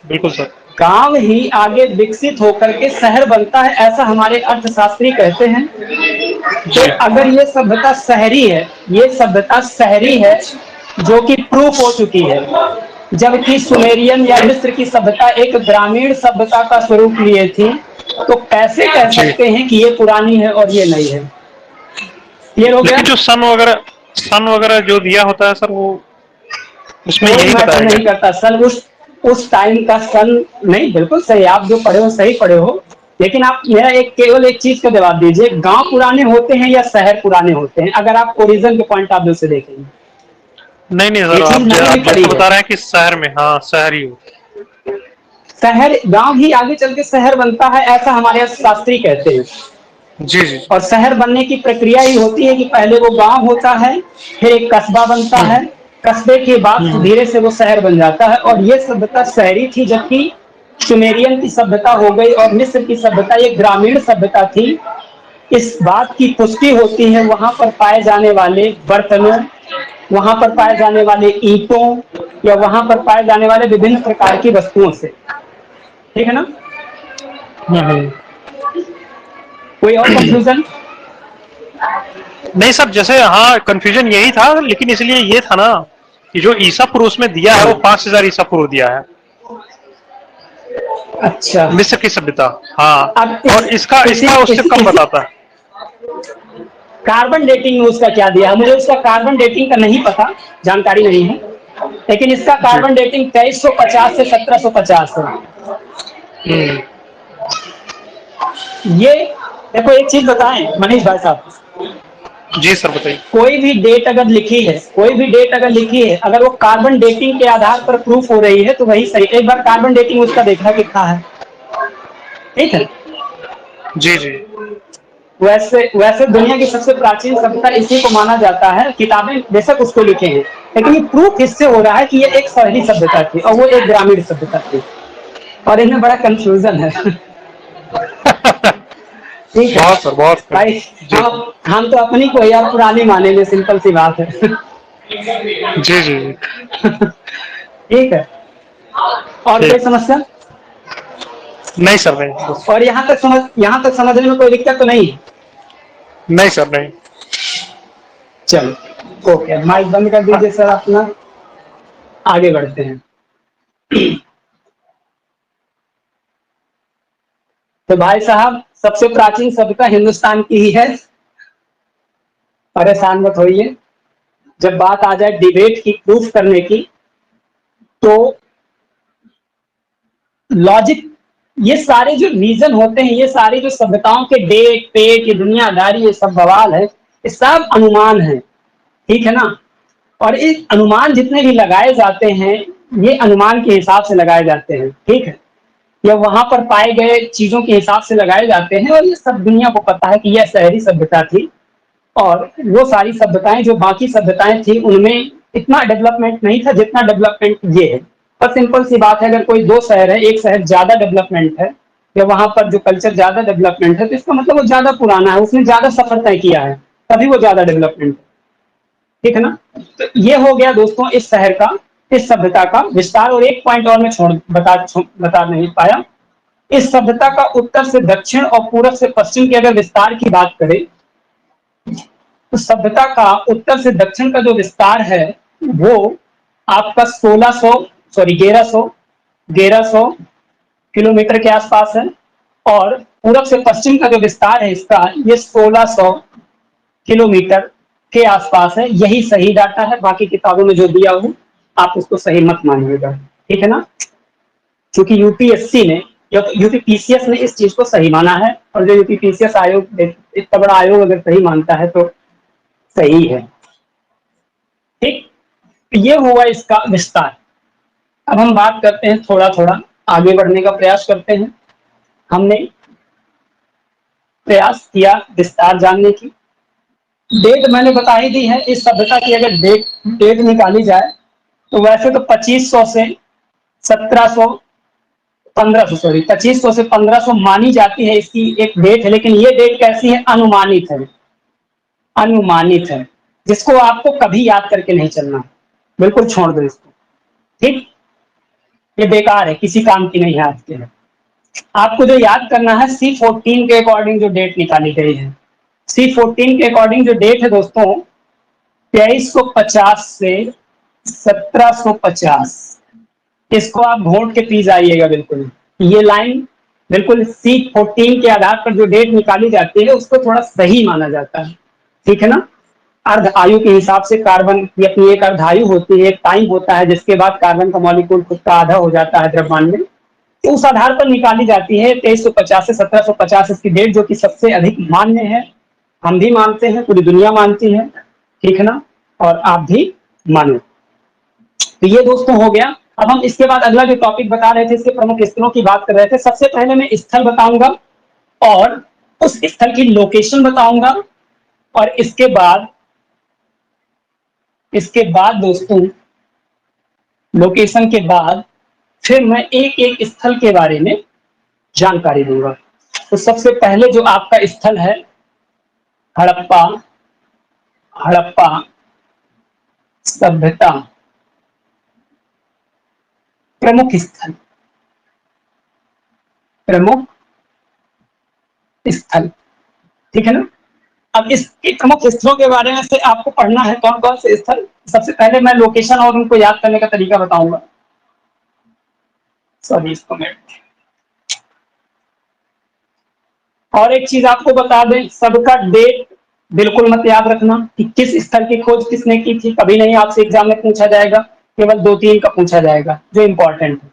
C: बिल्कुल सर।
A: गांव ही आगे विकसित होकर के शहर बनता है, ऐसा हमारे अर्थशास्त्री कहते हैं। तो
C: जी
A: अगर ये सभ्यता शहरी है, ये सभ्यता शहरी है जो कि प्रूफ हो चुकी है, जबकि सुमेरियन या मिस्र की सभ्यता एक ग्रामीण सभ्यता का स्वरूप लिए थी, तो कैसे कह
C: जी।
A: सकते हैं कि ये पुरानी है और ये नई है? क्लियर हो गया?
C: लेकिन जो सन वगैरह जो दिया होता है सर, वो उसमें
A: कोई
C: यही
A: मैटर
C: बताया गया
A: नहीं करता सन, उस टाइम का सन। नहीं, बिल्कुल सही, आप जो पढ़े हो सही पढ़े हो। लेकिन आप मेरा केवल एक चीज का जवाब दीजिए, गांव पुराने होते हैं या शहर पुराने होते हैं, अगर आप ओरिजिन के पॉइंट ऑफ व्यू से देखेंगे।
C: है। नहीं नहीं
A: ये
C: सर,
A: चीज मैंने भी
C: आप
A: पढ़ी
C: जैसे
A: है।
C: बता रहे हैं कि शहर में, हाँ शहर ही हो।
A: शहर, गांव ही आगे चल के शहर बनता है, ऐसा हमारे शास्त्री कहते हैं।
C: जी जी।
A: और शहर बनने की प्रक्रिया ही होती है कि पहले वो गांव होता है, फिर एक कस्बा बनता
C: हम्म।
A: है, कस्बे के बाद
C: हम्म।
A: धीरे से वो शहर बन जाता है। और ये सभ्यता शहरी थी, जबकि सुमेरियन की सभ्यता हो गई और मिस्र की सभ्यता एक ग्रामीण सभ्यता थी। इस बात की पुष्टि होती है वहां पर पाए जाने वाले बर्तनों, वहां पर पाए जाने वाले ईंटों, या वहां पर पाए जाने वाले विभिन्न प्रकार की वस्तुओं से। ठीक है ना।
C: हम्म।
A: कोई और कंफ्यूजन?
C: नहीं सर, जैसे हाँ कंफ्यूजन यही था, लेकिन इसलिए ये था ना कि जो ईसा पूर्व उसमें दिया है वो 5000 ईसा पूर्व दिया है,
A: अच्छा।
C: मिस्र की सभ्यता। हाँ।
A: अब
C: और इसका इसका उससे कम
A: इसी
C: बताता है।
A: कार्बन डेटिंग में उसका क्या दिया है, मुझे उसका कार्बन डेटिंग का नहीं पता, जानकारी नहीं है। लेकिन इसका
C: जी।
A: कार्बन डेटिंग 2350 से 1750 है।
C: हम्म।
A: ये देखो, एक चीज बताएं मनीष भाई साहब,
C: जी सर, बताइए।
A: कोई भी डेट अगर लिखी है, कोई भी डेट अगर लिखी है, अगर वो कार्बन डेटिंग के आधार पर प्रूफ हो रही है तो वही सही। एक बार कार्बन डेटिंग उसका देखना कितना है। ठीक है।
C: जी जी।
A: वैसे वैसे दुनिया की सबसे प्राचीन सभ्यता इसी को माना जाता है, किताबें बेशक उसको लिखे हैं, लेकिन ये प्रूफ इससे हो रहा है कि ये एक शहरी सभ्यता थी और वो एक ग्रामीण सभ्यता थी। और इनमें बड़ा कंफ्यूजन है। ठीक है
C: बहुत सर, बहुत सर।
A: भाई।
C: जी
A: हम तो अपनी को यार पुरानी मानेंगे, सिंपल सी बात है।
C: जी जी जी।
A: ठीक है। और कोई
C: ठीक।
A: समस्या?
C: नहीं सर, नहीं बस।
A: और यहाँ तक समझने में कोई दिक्कत तो नहीं है?
C: नहीं सर, नहीं।
A: चलो ओके, माइक बंद कर दीजिए सर अपना, आगे बढ़ते हैं। तो भाई साहब, सबसे प्राचीन सभ्यता हिंदुस्तान की ही है, परेशान मत होइए। जब बात आ जाए डिबेट की, प्रूफ करने की, तो लॉजिक, ये सारे जो रीजन होते हैं, ये सारी जो सभ्यताओं के डेट पेट, ये दुनियादारी, ये सब बवाल है, ये सब अनुमान है, ठीक है ना। और इस अनुमान जितने भी लगाए जाते हैं, ये अनुमान के हिसाब से लगाए जाते हैं, ठीक है, या वहां पर पाए गए चीजों के हिसाब से लगाए जाते हैं। और ये सब दुनिया को पता है कि यह शहरी सभ्यता थी, और वो सारी सभ्यताएं जो बाकी सभ्यताएं थी, उनमें इतना डेवलपमेंट नहीं था जितना डेवलपमेंट ये है। और सिंपल सी बात है, अगर कोई दो शहर है, एक शहर ज्यादा डेवलपमेंट है या वहां पर जो कल्चर ज्यादा डेवलपमेंट है, तो इसका मतलब वो ज्यादा पुराना है, उसने ज्यादा सफर तय किया है, तभी वो ज्यादा डेवलपमेंट है, ठीक है ना। तो ये हो गया दोस्तों इस शहर का, इस सभ्यता का विस्तार। और एक पॉइंट और मैं बता नहीं पाया, इस सभ्यता का उत्तर से दक्षिण और पूरब से पश्चिम के अगर विस्तार की बात करें, तो सभ्यता का उत्तर से दक्षिण का जो विस्तार है, वो आपका 1100 किलोमीटर के आसपास है। और पूरब से पश्चिम का जो विस्तार है इसका, ये 1600 किलोमीटर के आसपास है। यही सही डाटा है, बाकी किताबों में जो दिया हो आप उसको सही मत मानिएगा, ठीक है ना। क्योंकि यूपीएससी ने, यूपीपीसीएस ने इस चीज को सही माना है, और जो यूपीपीसीएस आयोग, इतना बड़ा आयोग अगर सही मानता है तो सही है, ठीक। ये हुआ इसका विस्तार। अब हम बात करते हैं, थोड़ा थोड़ा आगे बढ़ने का प्रयास करते हैं। हमने प्रयास किया विस्तार जानने की। डेट मैंने बता ही दी है। इस सभ्यता की अगर डेट निकाली जाए, तो वैसे तो 2500 से 1700, 1500, सॉरी 2500 से 1500 मानी जाती है, इसकी एक डेट है। लेकिन ये डेट कैसी है? अनुमानित है, अनुमानित है, जिसको आपको कभी याद करके नहीं चलना, बिल्कुल छोड़ दो इसको, ठीक। ये बेकार है, किसी काम की नहीं है आज के। आपको जो याद करना है, C14 के अकॉर्डिंग जो डेट निकाली गई है, C14 के अकॉर्डिंग जो डेट है दोस्तों, 2350 से 1750। इसको आप घोट के पी जाइएगा बिल्कुल। ये लाइन बिल्कुल C14 के आधार पर जो डेट निकाली जाती है, उसको थोड़ा सही माना जाता है, ठीक है ना। अर्ध आयु के हिसाब से कार्बन की अपनी एक अर्ध आयु होती है, एक टाइम होता है, जिसके बाद कार्बन का मॉलिक्यूल खुद का आधा हो जाता है द्रव्यमान में। तो उस आधार पर निकाली जाती है 2350 से 1750 इसकी डेट, जो कि सबसे अधिक मान्य है। हम भी मानते हैं, पूरी दुनिया मानती है, ठीक है ना, और आप भी मानो। तो ये दोस्तों हो गया। अब हम इसके बाद अगला जो टॉपिक बता रहे थे, इसके प्रमुख स्थलों की बात कर रहे थे। सबसे पहले मैं स्थल बताऊंगा और उस स्थल की लोकेशन बताऊंगा, और इसके बाद दोस्तों, लोकेशन के बाद फिर मैं एक एक स्थल के बारे में जानकारी दूंगा। तो सबसे पहले जो आपका स्थल है, हड़प्पा, हड़प्पा सभ्यता प्रमुख स्थल, प्रमुख स्थल, ठीक है ना। अब इसके प्रमुख स्थलों के बारे में से आपको पढ़ना है, कौन कौन से स्थल। सबसे पहले मैं लोकेशन और उनको याद करने का तरीका बताऊंगा। सॉरी, इसको मैं, और एक चीज आपको बता दें, सबका डेट बिल्कुल मत याद रखना कि किस स्थल की खोज किसने की थी, कभी नहीं आपसे एग्जाम में पूछा जाएगा। केवल 2-3 का पूछा जाएगा जो इंपॉर्टेंट है।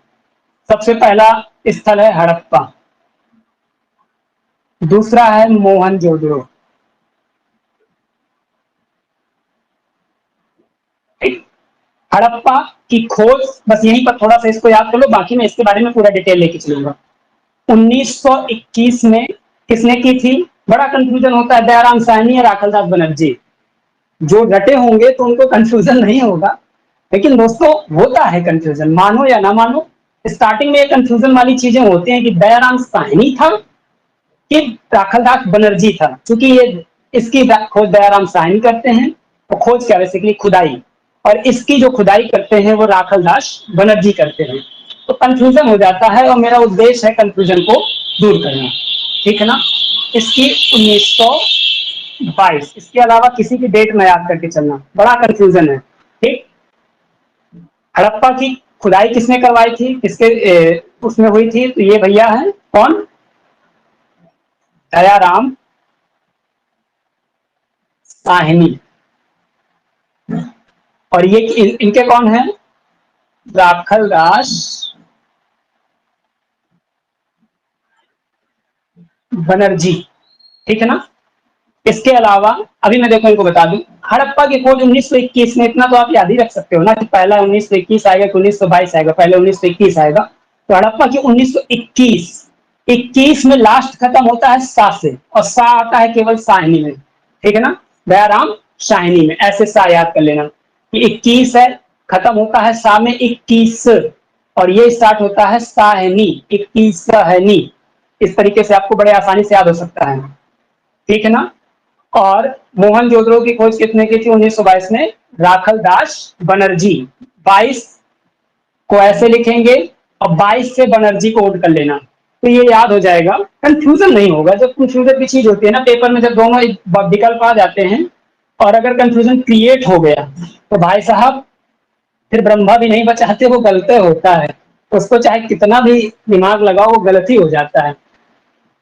A: सबसे पहला स्थल है हड़प्पा, दूसरा है मोहनजोदड़ो, हड़प्पा की खोज बस यहीं पर थोड़ा सा इसको याद कर लो, बाकी मैं इसके बारे में पूरा डिटेल लेके चलूंगा। 1921 में किसने की थी? बड़ा कंफ्यूजन होता है, दयाराम साहनी या राखलदास बनर्जी। जो रटे होंगे तो उनको कंफ्यूजन नहीं होगा, लेकिन दोस्तों होता है कंफ्यूजन, मानो या ना मानो। स्टार्टिंग में ये कंफ्यूजन वाली चीजें होती हैं कि दयाराम साहनी था कि राखलदास बनर्जी था। क्योंकि ये इसकी खोज दयाराम साहनी करते हैं, तो खोज क्या, बेसिकली खुदाई, और इसकी जो खुदाई करते हैं वो राखलदास बनर्जी करते हैं। तो कंफ्यूजन हो जाता है, और मेरा उद्देश्य है कंफ्यूजन को दूर करना, ठीक है ना। इसकी 1922, इसके अलावा किसी की डेट में याद करके चलना, बड़ा कंफ्यूजन है, ठीक। हड़प्पा की खुदाई किसने करवाई थी, किसके उसमें हुई थी? तो ये भैया है कौन? दयाराम साहनी, और ये इनके कौन है? राखल दास बनर्जी, ठीक है ना। इसके अलावा अभी मैं देखो इनको बता दूं, हड़प्पा की खोज 1921 में, इतना तो आप याद ही रख सकते हो ना कि पहला 1921 आएगा कि 1922 आएगा, पहले 1921 आएगा। तो हड़प्पा की 1921 21 में लास्ट खत्म होता है सा से, और सा आता है केवल साहनी में, ठीक है ना, दयाराम साहनी में, ऐसे सा याद कर लेना कि 21 है, खत्म होता है सा में 21, और ये स्टार्ट होता है साहनी, 21 साहनी। इस तरीके से आपको बड़े आसानी से याद हो सकता है, ठीक है ना। और मोहनजोदड़ो की खोज कितने की थी 1922 में? राखल दास बनर्जी। 22 को ऐसे लिखेंगे और 22 से बनर्जी को उठ कर लेना, तो ये याद हो जाएगा, कंफ्यूजन नहीं होगा। जब कंफ्यूजन की चीज होती है ना पेपर में, जब दोनों विकल्प आ जाते हैं और अगर कंफ्यूजन क्रिएट हो गया तो भाई साहब फिर ब्रह्मा भी नहीं बचाते, वो गलत होता है, उसको चाहे कितना भी दिमाग लगाओ वो गलत ही हो जाता है।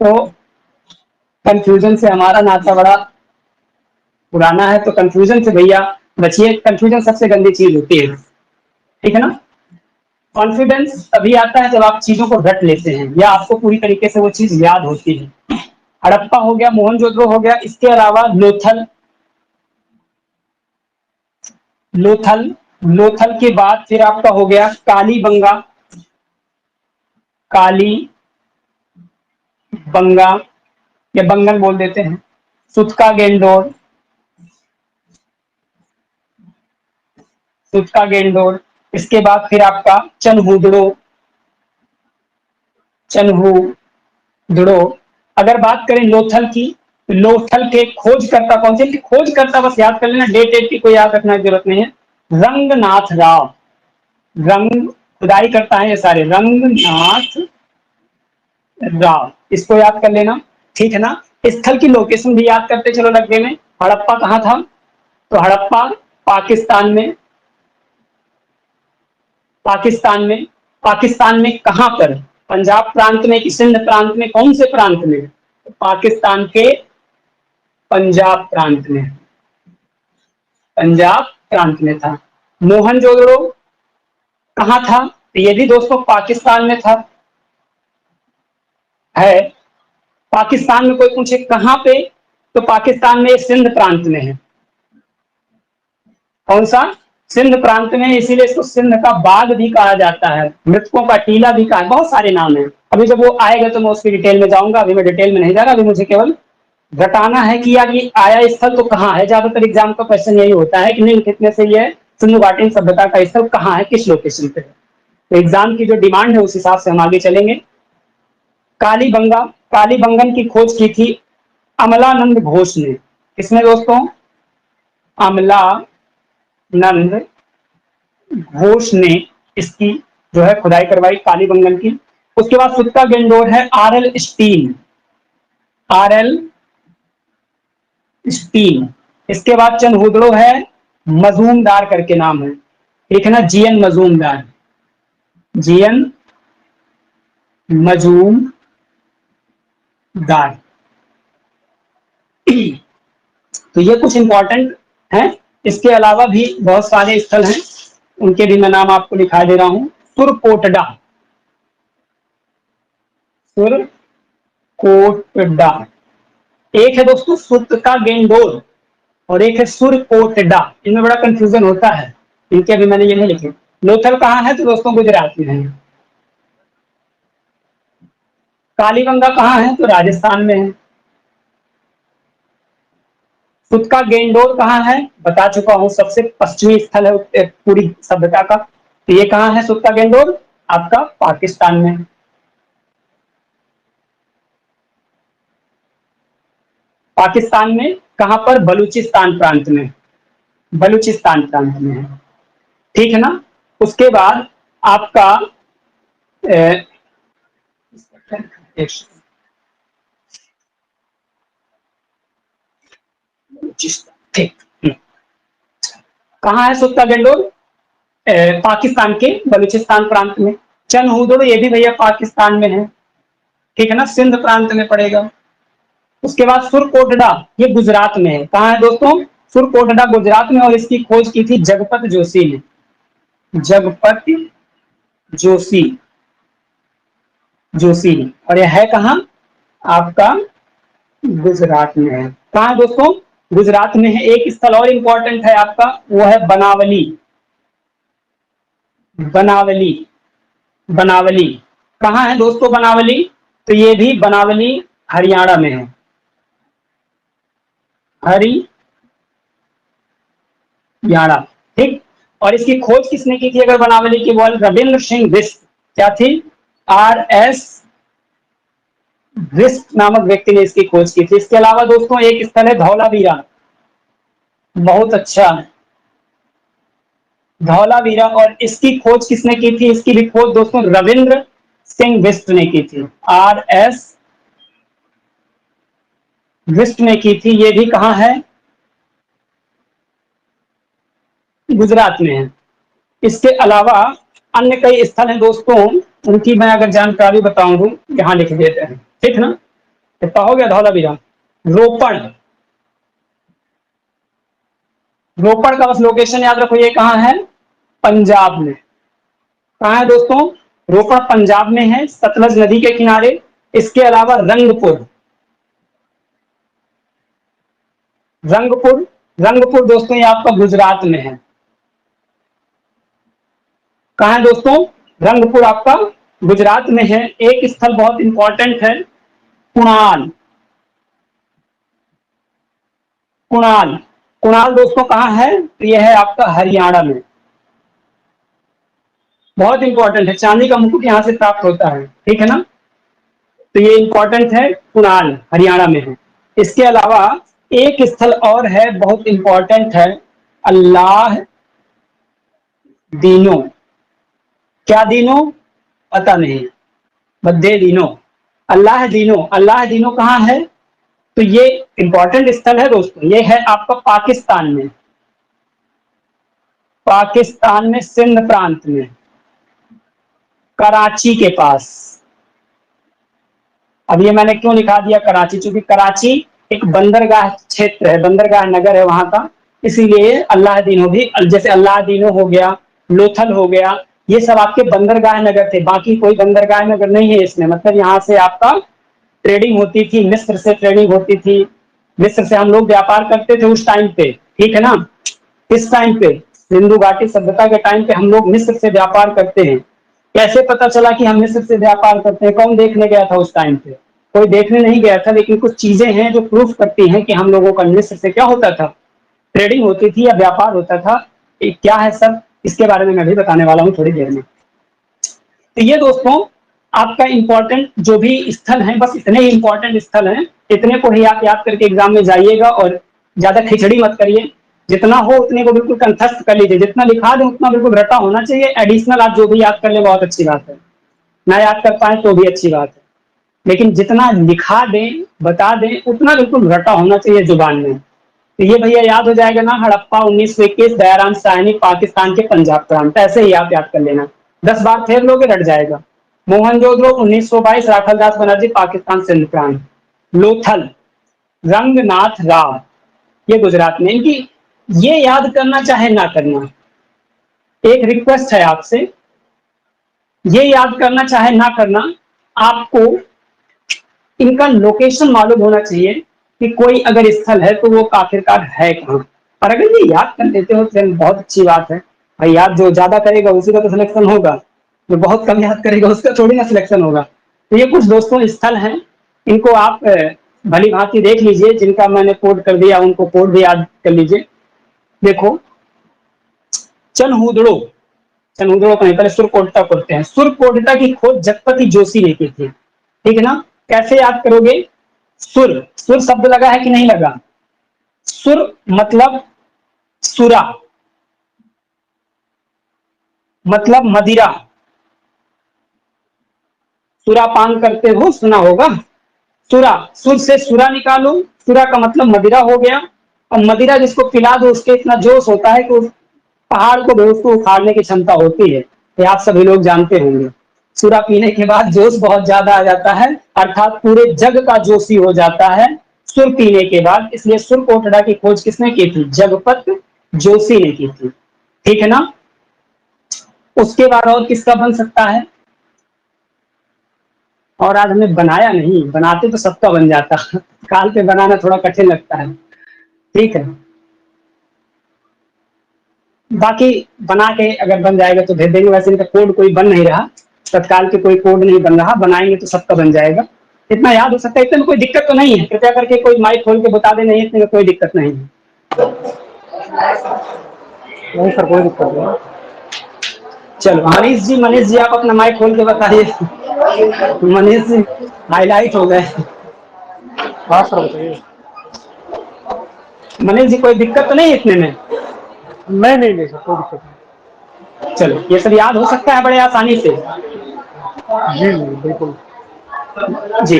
A: तो कंफ्यूजन से हमारा नाता बड़ा पुराना है, तो कंफ्यूजन से भैया बचिए, कंफ्यूजन सबसे गंदी चीज होती है, ठीक है ना। कॉन्फिडेंस तभी आता है जब आप चीजों को रट लेते हैं या आपको पूरी तरीके से वो चीज याद होती है। हड़प्पा हो गया, मोहनजोदड़ो हो गया, इसके अलावा लोथल, लोथल लोथल के बाद फिर आपका हो गया कालीबंगा, काली बंगा या बंगन बोल देते हैं, सुतका गेंडोर, सुतका गेंडोर। इसके बाद फिर आपका चनहूदड़ो, चनहूदड़ो। अगर बात करें लोथल की, तो लोथल के खोजकर्ता कौन से? खोजकर्ता बस याद कर लेना, डेट डेट की कोई याद रखने की जरूरत नहीं है। रंगनाथ राव, रंग खुदाई करता है ये सारे, रंगनाथ राव, इसको याद कर लेना, ठीक है ना। स्थल की लोकेशन भी याद करते चलो लगे में। हड़प्पा कहाँ था? तो हड़प्पा पाकिस्तान में, पाकिस्तान में, पाकिस्तान में कहां पर? पंजाब प्रांत में कि सिंध प्रांत में, कौन से प्रांत में? तो पाकिस्तान के पंजाब प्रांत में, पंजाब प्रांत में था। मोहनजोदड़ो कहां था? तो ये भी दोस्तों पाकिस्तान में था, है पाकिस्तान में। कोई पूछे कहां पे, तो पाकिस्तान में सिंध प्रांत में है। कौन सा? सिंध प्रांत में, इसीलिए इसको सिंध का बाग भी कहा जाता है, मृतकों का टीला भी कहा, बहुत सारे नाम है। अभी जब वो आएगा तो मैं उसकी डिटेल में जाऊंगा, अभी मैं डिटेल में नहीं जा रहा, अभी मुझे केवल घटाना है कि यार ये आया स्थल तो कहाँ है। ज्यादातर एग्जाम का क्वेश्चन यही होता है कि निम्नलिखित से ये सिंधु घाटी सभ्यता का स्थल कहाँ है, किस लोकेशन पे। तो एग्जाम की जो डिमांड है उस हिसाब से हम आगे चलेंगे। कालीबंगा, कालीबंगन की खोज की थी अमलानंद घोष ने। किसने दोस्तों? अमलानंद घोष ने इसकी जो है खुदाई करवाई कालीबंगन की। उसके बाद सुत्ता गेंडोर है आर.एल. Stein, RL. स्टीन। इसके बाद चनहूदड़ो है, मजूमदार करके नाम है, ठीक है ना, जीएन मजूमदार, जीएन मजूमदार। तो ये कुछ इंपॉर्टेंट है। इसके अलावा भी बहुत सारे स्थल हैं, उनके भी मैं नाम आपको लिखा दे रहा हूं। सुरकोटडा, सुरकोटडा। एक है दोस्तों सुत्का गेंडोर और एक है सुरकोटडा, इनमें बड़ा कंफ्यूजन होता है, इनके भी मैंने ये नहीं लिखे। लोथल कहाँ है? तो दोस्तों गुजरात में है। कालीबंगा कहाँ है? तो राजस्थान में है। सुत्का गेंडोर कहाँ है? बता चुका हूं, सबसे पश्चिमी स्थल है पूरी सभ्यता का। तो ये कहाँ है सुत्का गेंडोर? आपका पाकिस्तान में। पाकिस्तान में कहां पर? बलूचिस्तान प्रांत में, बलूचिस्तान प्रांत में है, ठीक है ना। उसके बाद आपका ठीक, कहाँ है सुत्ता गेंडोर? पाकिस्तान के बलूचिस्तान प्रांत में। चनहूदड़ो ये भी भैया पाकिस्तान में है, ठीक है ना, सिंध प्रांत में पड़ेगा। उसके बाद सुरकोटडा ये गुजरात में है। कहाँ है दोस्तों? सुरकोटड़ा गुजरात में, और इसकी खोज की थी जगपत जोशी ने। जगपत जोशी जोशी ने। और यह है कहाँ? आपका गुजरात में है। कहाँ है दोस्तों? गुजरात में है। एक स्थल और इंपॉर्टेंट है आपका, वो है बनावली। बनावली बनावली कहाँ है दोस्तों बनावली? तो ये भी बनावली हरियाणा में है। हरियाणा, ठीक। और इसकी खोज किसने की थी अगर बनावली की बोल? रविंद्र सिंह बिष्ट। क्या थी? RS बिष्ट नामक व्यक्ति ने इसकी खोज की थी। इसके अलावा दोस्तों एक स्थल है धौलावीरा। बहुत अच्छा, धौलावीरा। और इसकी खोज किसने की थी? इसकी भी खोज दोस्तों रविंद्र सिंह बिष्ट ने की थी। RS बिष्ट ने की थी। ये भी कहाँ है? गुजरात में है। इसके अलावा अन्य कई स्थल हैं दोस्तों, उनकी मैं अगर जानकारी बताऊं, यहां लिख देते हैं, ठीक ना। कितना हो गया? धौलावीरा। रोपड़, रोपड़ का बस लोकेशन याद रखो, ये कहाँ है? पंजाब में। कहाँ है दोस्तों? रोपड़ पंजाब में है, सतलज नदी के किनारे। इसके अलावा रंगपुर, रंगपुर रंगपुर दोस्तों ये आपका गुजरात में है। कहाँ है दोस्तों? रंगपुर आपका गुजरात में है। एक स्थल बहुत इंपॉर्टेंट है, कुणाल। कुणाल कुणाल दोस्तों कहाँ है? तो यह है आपका हरियाणा में। बहुत इंपॉर्टेंट है, चांदी का मुकुट यहां से प्राप्त होता है, ठीक है ना। तो ये इंपॉर्टेंट है, कुणाल हरियाणा में है। इसके अलावा एक स्थल और है, बहुत इंपॉर्टेंट है, अल्लाह दीनो। क्या दीनो? पता नहीं, बद्दे दीनो। अल्लाह दीनो, अल्लाह दीनो कहाँ है? तो ये इंपॉर्टेंट स्थल है दोस्तों, ये है आपका पाकिस्तान में। पाकिस्तान में सिंध प्रांत में, कराची के पास। अब ये मैंने क्यों लिखा दिया कराची? क्योंकि कराची एक बंदरगाह क्षेत्र है, बंदरगाह नगर है वहां का, इसीलिए अल्लाह दीनो भी, जैसे अल्लाह दीनो हो गया, लोथल हो गया, ये सब आपके बंदरगाह नगर थे। बाकी कोई बंदरगाह नगर नहीं है इसमें। मतलब यहाँ से आपका ट्रेडिंग होती थी, मिस्र से ट्रेडिंग होती थी, मिस्र से हम लोग व्यापार करते थे उस टाइम पे, ठीक है ना। इस टाइम पे सिंधु घाटी सभ्यता के टाइम पे हम लोग मिस्र से व्यापार करते हैं। कैसे पता चला कि हम मिस्र से व्यापार करते हैं? कौन देखने गया था उस टाइम पे? कोई देखने नहीं गया था, लेकिन कुछ चीजें हैं जो प्रूफ करती हैं कि हम लोगों का मिस्र से क्या होता था, ट्रेडिंग होती थी या व्यापार होता था। क्या है सब, इसके बारे में मैं भी बताने वाला हूँ थोड़ी देर में। तो ये दोस्तों आपका इंपॉर्टेंट जो भी स्थल है, बस इतने ही इंपॉर्टेंट स्थल हैं, इतने को ही आप याद करके एग्जाम में जाइएगा। और ज्यादा खिचड़ी मत करिए, जितना हो उतने को बिल्कुल कंठस्थ कर लीजिए। जितना लिखा दे उतना बिल्कुल रटा होना चाहिए। एडिशनल आप जो भी याद कर ले बहुत अच्छी बात है, ना याद कर पाए तो भी अच्छी बात है, लेकिन जितना लिखा दें बता दें उतना बिल्कुल रटा होना चाहिए जुबान में। तो ये भैया याद हो जाएगा ना, हड़प्पा 1921, दयाराम साहनी पाकिस्तान के पंजाब प्रांत, ऐसे ही आप याद कर लेना। 10 बार फेर लोगे रट जाएगा। मोहनजोदड़ो 1922, राखलदास बनर्जी पाकिस्तान सिंध प्रांत। लोथल रंगनाथ राव, ये गुजरात में। इनकी ये याद करना चाहे ना करना, एक रिक्वेस्ट है आपसे, ये याद करना चाहे ना करना, आपको इनका लोकेशन मालूम होना चाहिए कि कोई अगर स्थल है तो वो आखिरकार है कहाँ। और अगर ये याद कर लेते हो तो बहुत अच्छी बात है भाई। याद जो ज्यादा करेगा उसी का तो सिलेक्शन होगा, जो बहुत कम याद करेगा उसका थोड़ी ना सिलेक्शन होगा। तो ये कुछ दोस्तों स्थल हैं, इनको आप भली भांति देख लीजिए। जिनका मैंने कोड कर दिया उनको कोड भी याद कर लीजिए। देखो, चनहुदड़ो, चनहुदड़ो कहीं, पहले सुरकोटड़ा करते हैं। सुरकोटड़ा की खोज जगपति जोशी ने की थी, ठीक है ना। कैसे याद करोगे? सुर, सुर शब्द लगा है कि नहीं लगा? सुर मतलब सुरा, मतलब मदिरा। सुरा पान करते हो, सुना होगा। सुरा, सुर से सुरा निकालो, सुरा का मतलब मदिरा हो गया। और मदिरा जिसको पिला दो उसके इतना जोश होता है कि उस पहाड़ को भी उसको उखाड़ने की क्षमता होती है, ये आप सभी लोग जानते होंगे। सुरा पीने के बाद जोश बहुत ज्यादा आ जाता है, अर्थात पूरे जग का जोशी हो जाता है। सुर पीने के बाद, इसलिए सुर कोटड़ा की खोज किसने की थी? जगपत जोशी ने की थी, ठीक है ना। उसके बाद और किसका बन सकता है? और आज हमने बनाया नहीं, बनाते तो सबका बन जाता, काल पे बनाना थोड़ा कठिन लगता है, ठीक है। बाकी बना के अगर बन जाएगा तो भेज देंगे, वैसे इनका कोड कोई बन नहीं रहा, तत्काल के कोई कोड नहीं बन रहा, बनाएंगे तो सबका बन जाएगा। इतना याद हो सकता है, इतने में कोई दिक्कत तो नहीं है, कृपया करके कोई माइक खोल के बता दे, नहीं इतने में कोई दिक्कत नहीं है।
C: नहीं सर, कोई दिक्कत नहीं।
A: चलो मनीष जी आप अपना माइक खोल के बताइए। मनीष जी हाईलाइट हो गए।
C: हाँ सर बताइए।
A: मनीष जी कोई दिक्कत तो नहीं इतने में?
C: नहीं सर, कोई दिक्कत नहीं।
A: चलो ये सब याद हो सकता है बड़े आसानी से।
C: जी बिल्कुल।
A: जी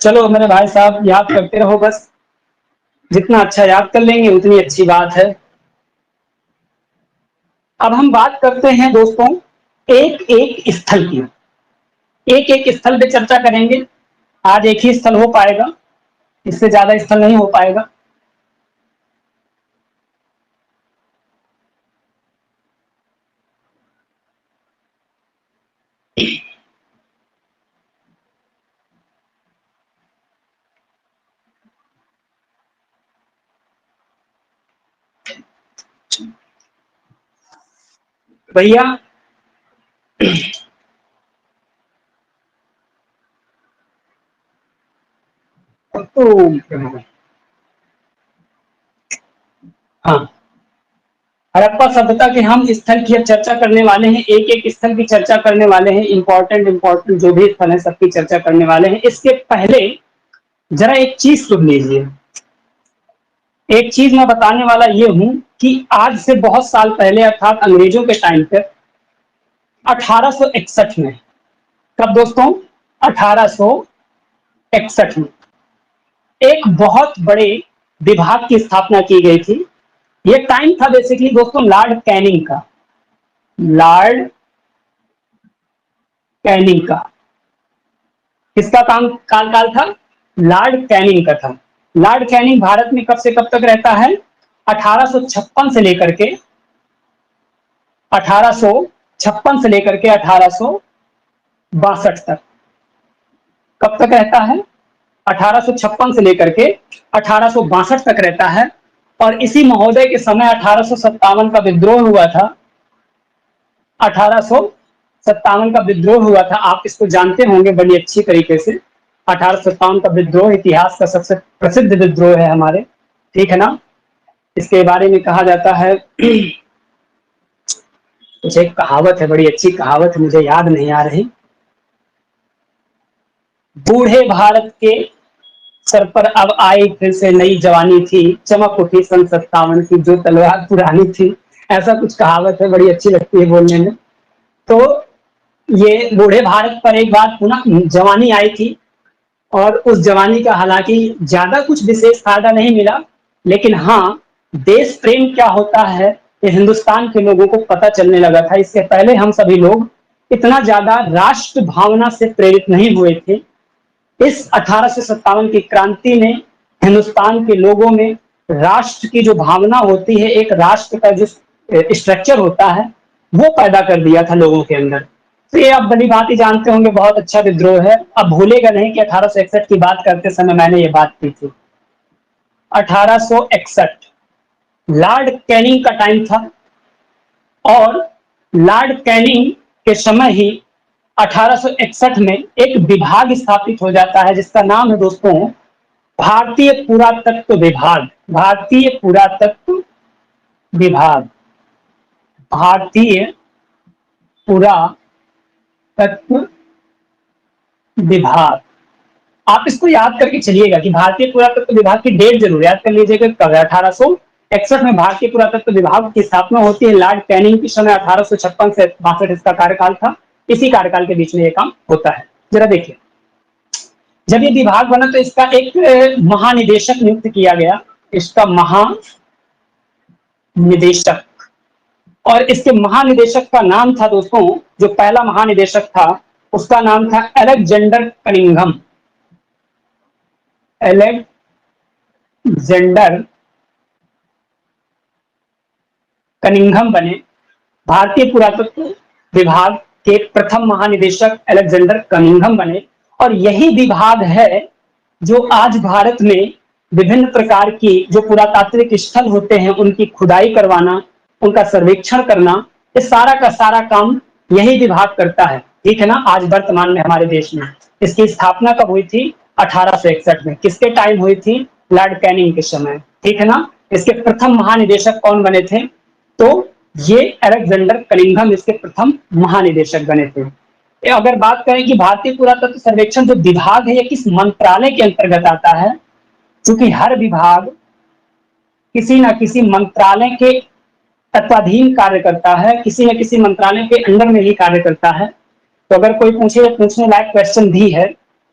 A: चलो मेरे भाई साहब याद करते रहो बस, जितना अच्छा याद कर लेंगे उतनी अच्छी बात है। अब हम बात करते हैं दोस्तों एक एक स्थल की, एक एक स्थल पे चर्चा करेंगे। आज एक ही स्थल हो पाएगा, इससे ज्यादा स्थल नहीं हो पाएगा। भैया तो हाँ, हड़प्पा सभ्यता के हम स्थल की अब चर्चा करने वाले हैं, एक एक स्थल की चर्चा करने वाले हैं, इंपॉर्टेंट जो भी स्थल है सबकी चर्चा करने वाले हैं। इसके पहले जरा एक चीज सुन लीजिए, एक चीज मैं बताने वाला ये हूं कि आज से बहुत साल पहले अर्थात अंग्रेजों के टाइम पर 1861 में, कब दोस्तों? 1861 में एक बहुत बड़े विभाग की स्थापना की गई थी। ये टाइम था बेसिकली दोस्तों लॉर्ड कैनिंग का, लॉर्ड कैनिंग का। किसका काल था? लॉर्ड कैनिंग का था। लॉर्ड कैनिंग भारत में कब से कब तक रहता है? 1856 से लेकर के 1862 तक। कब तक रहता है? 1856 से लेकर के 1862 तक रहता है। और इसी महोदय के समय 1857 का विद्रोह हुआ था। 1857 का विद्रोह हुआ था, आप इसको जानते होंगे बड़ी अच्छी तरीके से। 1857 का विद्रोह इतिहास का सबसे प्रसिद्ध विद्रोह है हमारे, ठीक है ना। इसके बारे में कहा जाता है, कुछ एक कहावत है, बड़ी अच्छी कहावत, मुझे याद नहीं आ रही। बूढ़े भारत के सर पर अब आई फिर से नई जवानी थी, चमक उठी सन 57 की जो तलवार पुरानी थी, ऐसा कुछ कहावत है, बड़ी अच्छी लगती है बोलने में। तो ये बूढ़े भारत पर एक बार पुनः जवानी आई थी, और उस जवानी का हालांकि ज्यादा कुछ विशेष फायदा नहीं मिला, लेकिन हाँ देश प्रेम क्या होता है ये हिंदुस्तान के लोगों को पता चलने लगा था। इससे पहले हम सभी लोग इतना ज्यादा राष्ट्र भावना से प्रेरित नहीं हुए थे। इस 1857 की क्रांति ने हिंदुस्तान के लोगों में राष्ट्र की जो भावना होती है, एक राष्ट्र का जो स्ट्रक्चर होता है, वो पैदा कर दिया था लोगों के अंदर। तो ये आप भली भांति जानते होंगे, बहुत अच्छा विद्रोह है। अब भूलेगा नहीं कि 1861 की बात करते समय मैंने ये बात की थी। 1861 लॉर्ड कैनिंग का टाइम था, और लॉर्ड कैनिंग के समय ही 1861 में एक विभाग स्थापित हो जाता है जिसका नाम है दोस्तों भारतीय पुरातत्व विभाग। भारतीय पुरातत्व विभाग, भारतीय पुरातत्व विभाग। आप इसको याद करके चलिएगा कि भारतीय पुरातत्व विभाग की डेट जरूर याद कर लीजिएगा, कब है? 1861 में भारतीय पुरातत्व विभाग की स्थापना होती है। लॉर्ड कैनिंग के समय 1856 से 62 इसका कार्यकाल था। इसी कार्यकाल के बीच में ये काम होता है। जरा देखिए, जब ये विभाग बना तो इसका एक महानिदेशक नियुक्त किया गया, इसका महानिदेशक, और इसके महानिदेशक का नाम था दोस्तों, जो पहला महानिदेशक था उसका नाम था अलेक्जेंडर कनिंघम। एलेक्जेंडर कनिंघम बने। भारतीय पुरातत्व विभाग के प्रथम महानिदेशक एलेक्जेंडर कनिंघम बने और यही विभाग है जो आज भारत में विभिन्न प्रकार की जो पुरातात्विक स्थल होते हैं उनकी खुदाई करवाना, उनका सर्वेक्षण करना, ये सारा का सारा काम यही विभाग करता है। ठीक है ना। आज वर्तमान में हमारे देश में इसकी स्थापना कब हुई थी? 1861 में। किसके टाइम हुई थी? लॉर्ड कैनिंग के समय। ठीक है ना। इसके प्रथम महानिदेशक कौन बने थे? तो ये अलेक्जेंडर कनिंघम इसके प्रथम महानिदेशक बने थे। अगर बात करें कि भारतीय पुरातत्व सर्वेक्षण जो विभाग है ये किस मंत्रालय के अंतर्गत आता है, क्योंकि हर विभाग किसी न किसी मंत्रालय के तत्वाधीन कार्य करता है, किसी न किसी मंत्रालय के अंडर में ही कार्य करता है। तो अगर कोई पूछने लायक क्वेश्चन भी है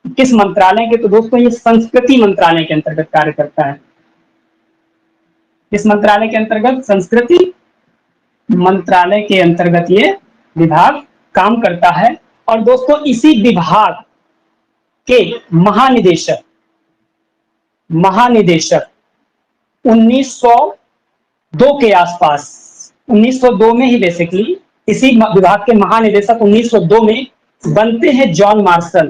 A: किस मंत्रालय के, तो दोस्तों ये संस्कृति मंत्रालय के अंतर्गत कार्य करता है। किस मंत्रालय के अंतर्गत? संस्कृति मंत्रालय के अंतर्गत ये विभाग काम करता है। और दोस्तों इसी विभाग के महानिदेशक 1902 के आसपास, 1902 में ही बेसिकली इसी विभाग के महानिदेशक 1902 में बनते हैं जॉन मार्शल।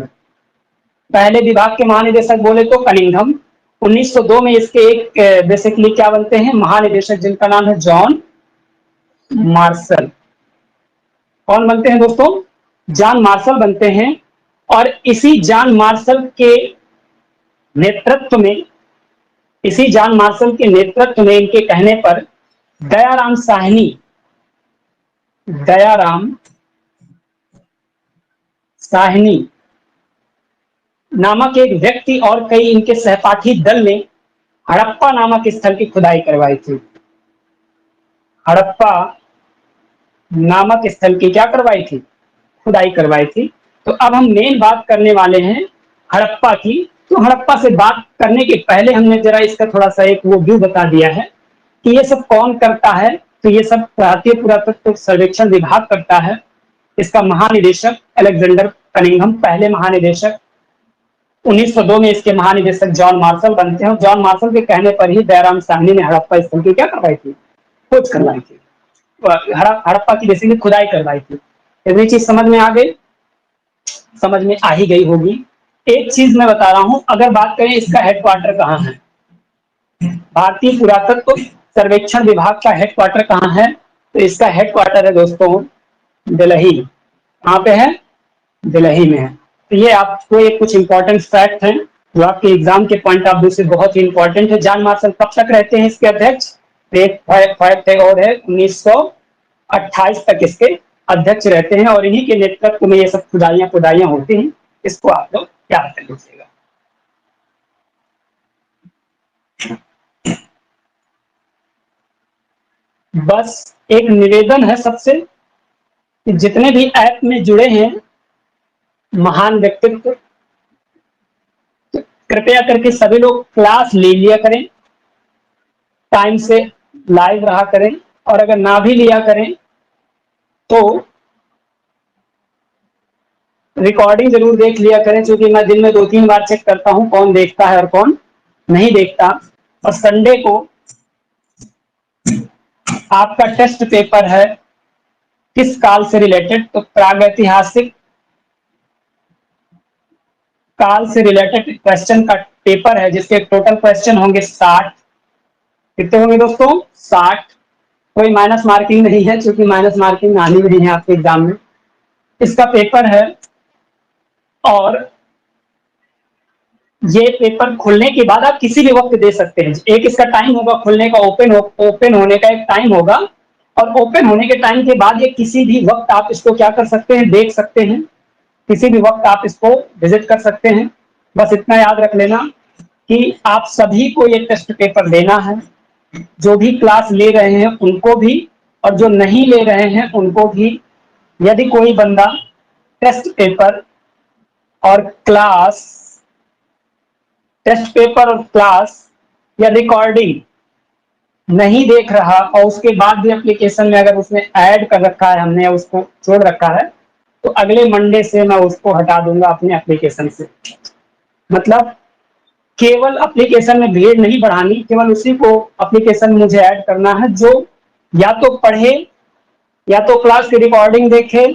A: पहले विभाग के महानिदेशक बोले तो कनिंघम, 1902 में इसके एक बेसिकली क्या बनते हैं? महानिदेशक, जिनका नाम है जॉन मार्शल। कौन बनते हैं दोस्तों? जॉन मार्शल बनते हैं। और इसी जॉन मार्शल के नेतृत्व में, इनके कहने पर दयाराम साहनी नामक एक व्यक्ति और कई इनके सहपाठी दल ने हड़प्पा नामक स्थल की खुदाई करवाई थी। हड़प्पा नामक स्थल की क्या करवाई थी? खुदाई करवाई थी। तो अब हम मेन बात करने वाले हैं हड़प्पा की। तो हड़प्पा से बात करने के पहले हमने जरा इसका थोड़ा सा एक वो व्यू बता दिया है कि ये सब कौन करता है। तो ये सब भारतीय पुरातत्व सर्वेक्षण विभाग करता है। इसका महानिदेशक अलेक्जेंडर कनिंघम पहले महानिदेशक, 1902 में इसके महानिदेशक जॉन मार्शल बनते हैं। जॉन मार्शल के कहने पर ही दयाराम साहनी ने हड़प्पा स्थल की क्या करवाई थी? खोज करवाई थी। हड़प्पा की बेसिकली खुदाई करवाई थी। इतनी चीज समझ में आ गई? समझ में आ ही गई होगी। एक चीज मैं बता रहा हूं, अगर बात करें इसका हेडक्वार्टर कहाँ है, भारतीय पुरातत्व सर्वेक्षण विभाग का हेडक्वार्टर कहाँ है? तो इसका हेडक्वार्टर है दोस्तों दिल्ली। कहाँ पे है? दिल्ली में है। तो ये आपको एक कुछ इंपॉर्टेंट फैक्ट हैं जो आपके एग्जाम के पॉइंट ऑफ व्यू से बहुत ही इंपॉर्टेंट है। जॉन मार्शल कब तक रहते हैं इसके अध्यक्ष? एक फैक्ट और है 1928 तक इसके अध्यक्ष रहते हैं और इन्हीं के नेतृत्व में ये सब खुदाइयां होती हैं। इसको आप लोग याद कर लीजिएगा। बस एक निवेदन है सबसे कि जितने भी ऐप में जुड़े हैं महान व्यक्तित्व, तो कृपया करके सभी लोग क्लास ले लिया करें, टाइम से लाइव रहा करें, और अगर ना भी लिया करें तो रिकॉर्डिंग जरूर देख लिया करें, क्योंकि मैं दिन में 2-3 बार चेक करता हूं कौन देखता है और कौन नहीं देखता। और संडे को आपका टेस्ट पेपर है किस काल से रिलेटेड? तो प्रागैतिहासिक काल से रिलेटेड क्वेश्चन का पेपर है, जिसके टोटल क्वेश्चन होंगे 60। कितने होंगे दोस्तों? 60। कोई माइनस मार्किंग नहीं है, क्योंकि माइनस मार्किंग आनी नहीं है आपके एग्जाम में। इसका पेपर है और ये पेपर खुलने के बाद आप किसी भी वक्त दे सकते हैं। एक इसका टाइम होगा खुलने का, ओपन होने का एक टाइम होगा, और ओपन होने के टाइम के बाद ये किसी भी वक्त आप इसको क्या कर सकते हैं? देख सकते हैं। किसी भी वक्त आप इसको विजिट कर सकते हैं। बस इतना याद रख लेना कि आप सभी को ये टेस्ट पेपर देना है, जो भी क्लास ले रहे हैं उनको भी और जो नहीं ले रहे हैं उनको भी। यदि कोई बंदा टेस्ट पेपर और क्लास या रिकॉर्डिंग नहीं देख रहा और उसके बाद भी एप्लीकेशन में अगर उसने ऐड कर रखा है, हमने उसको छोड़ रखा है, तो अगले मंडे से मैं उसको हटा दूंगा अपने एप्लीकेशन से। मतलब केवल एप्लीकेशन में भीड़ नहीं बढ़ानी, केवल उसी को एप्लीकेशन में मुझे ऐड करना है जो या तो पढ़े, या तो क्लास की रिकॉर्डिंग देखे,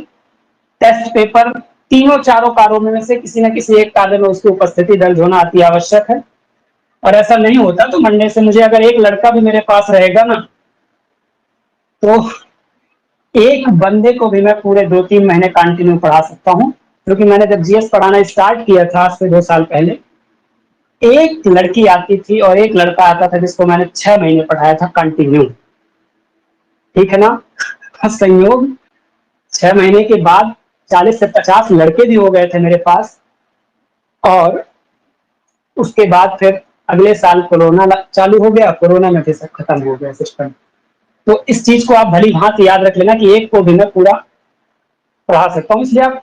A: टेस्ट पेपर, तीनों चारों कार्यों में से किसी न किसी एक कार्य में उसकी उपस्थिति दर्ज होना अति आवश्यक है। और ऐसा नहीं होता तो मंडे से मुझे अगर एक लड़का भी मेरे पास रहेगा ना, तो एक बंदे को भी मैं पूरे 2-3 महीने कंटिन्यू पढ़ा सकता हूँ। क्योंकि मैंने जब जीएस पढ़ाना स्टार्ट किया था आज से 2 साल पहले, एक लड़की आती थी और एक लड़का आता था जिसको मैंने 6 महीने पढ़ाया था कंटिन्यू। ठीक है ना? संयोग 6 महीने के बाद 40 से 50 लड़के भी हो गए थे मेरे पास। और उसके बाद फिर अगले साल कोरोना चालू हो गया, कोरोना में फिर सब खत्म हो गया सिस्टम। तो इस चीज को आप भली भांति याद रख लेना कि एक को भी मैं पूरा पढ़ा सकता हूँ। इसलिए आप,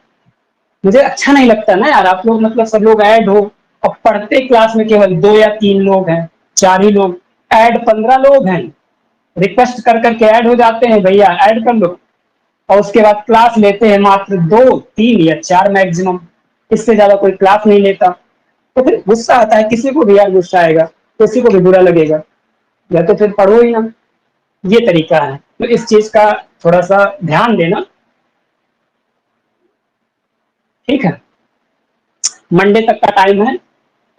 A: मुझे अच्छा नहीं लगता ना यार, आप लोग मतलब सब लोग ऐड हो और पढ़ते क्लास में केवल 2 या 3 लोग हैं, 4 ही लोग, ऐड 15 लोग हैं, रिक्वेस्ट कर करके ऐड हो जाते हैं, भैया ऐड कर लो, और उसके बाद क्लास लेते हैं मात्र 2, 3 या 4 मैक्सिमम, इससे ज्यादा कोई क्लास नहीं लेता। तो फिर गुस्सा आता है, किसी को भी यार गुस्सा आएगा, किसी को भी बुरा लगेगा, या तो फिर पढ़ो ही ना। ये तरीका है, तो इस चीज का थोड़ा सा ध्यान देना, ठीक है? मंडे तक का टाइम है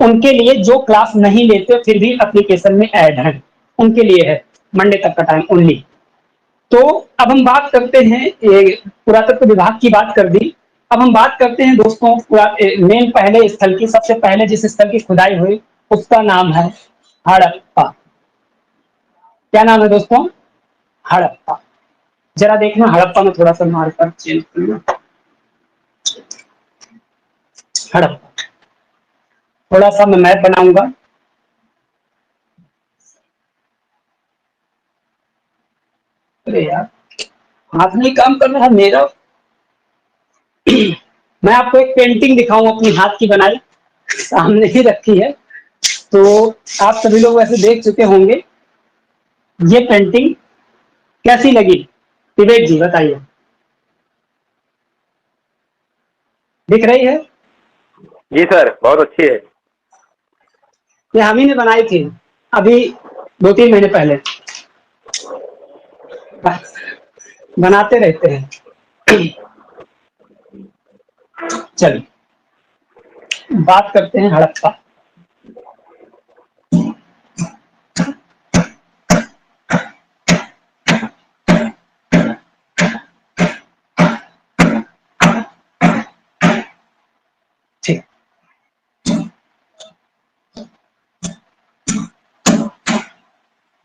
A: उनके लिए जो क्लास नहीं लेते फिर भी एप्लीकेशन में ऐड हैं, उनके लिए है मंडे तक का टाइम ओनली। तो अब हम बात करते हैं, पुरातत्व विभाग की बात कर दी, अब हम बात करते हैं दोस्तों मेन पहले स्थल की। सबसे पहले जिस स्थल की खुदाई हुई उसका नाम है हड़प्पा। क्या नाम है दोस्तों? हड़प्पा। जरा देखना हड़प्पा में थोड़ा सा मार्कर चेंज करना, हड़प्पा थोड़ा सा मैं मैप बनाऊंगा। अरे यार हाथ नहीं काम कर रहा मेरा। मैं आपको एक पेंटिंग दिखाऊं अपनी हाथ की बनाई, सामने ही रखी है, तो आप सभी लोग वैसे देख चुके होंगे। ये पेंटिंग कैसी लगी विवेक जी, बताइए? दिख रही है?
D: जी सर, बहुत अच्छी है।
A: ये हम ही ने बनाई थी अभी 2-3 महीने पहले, बनाते रहते हैं। चलिए बात करते हैं हड़प्पा। ठीक,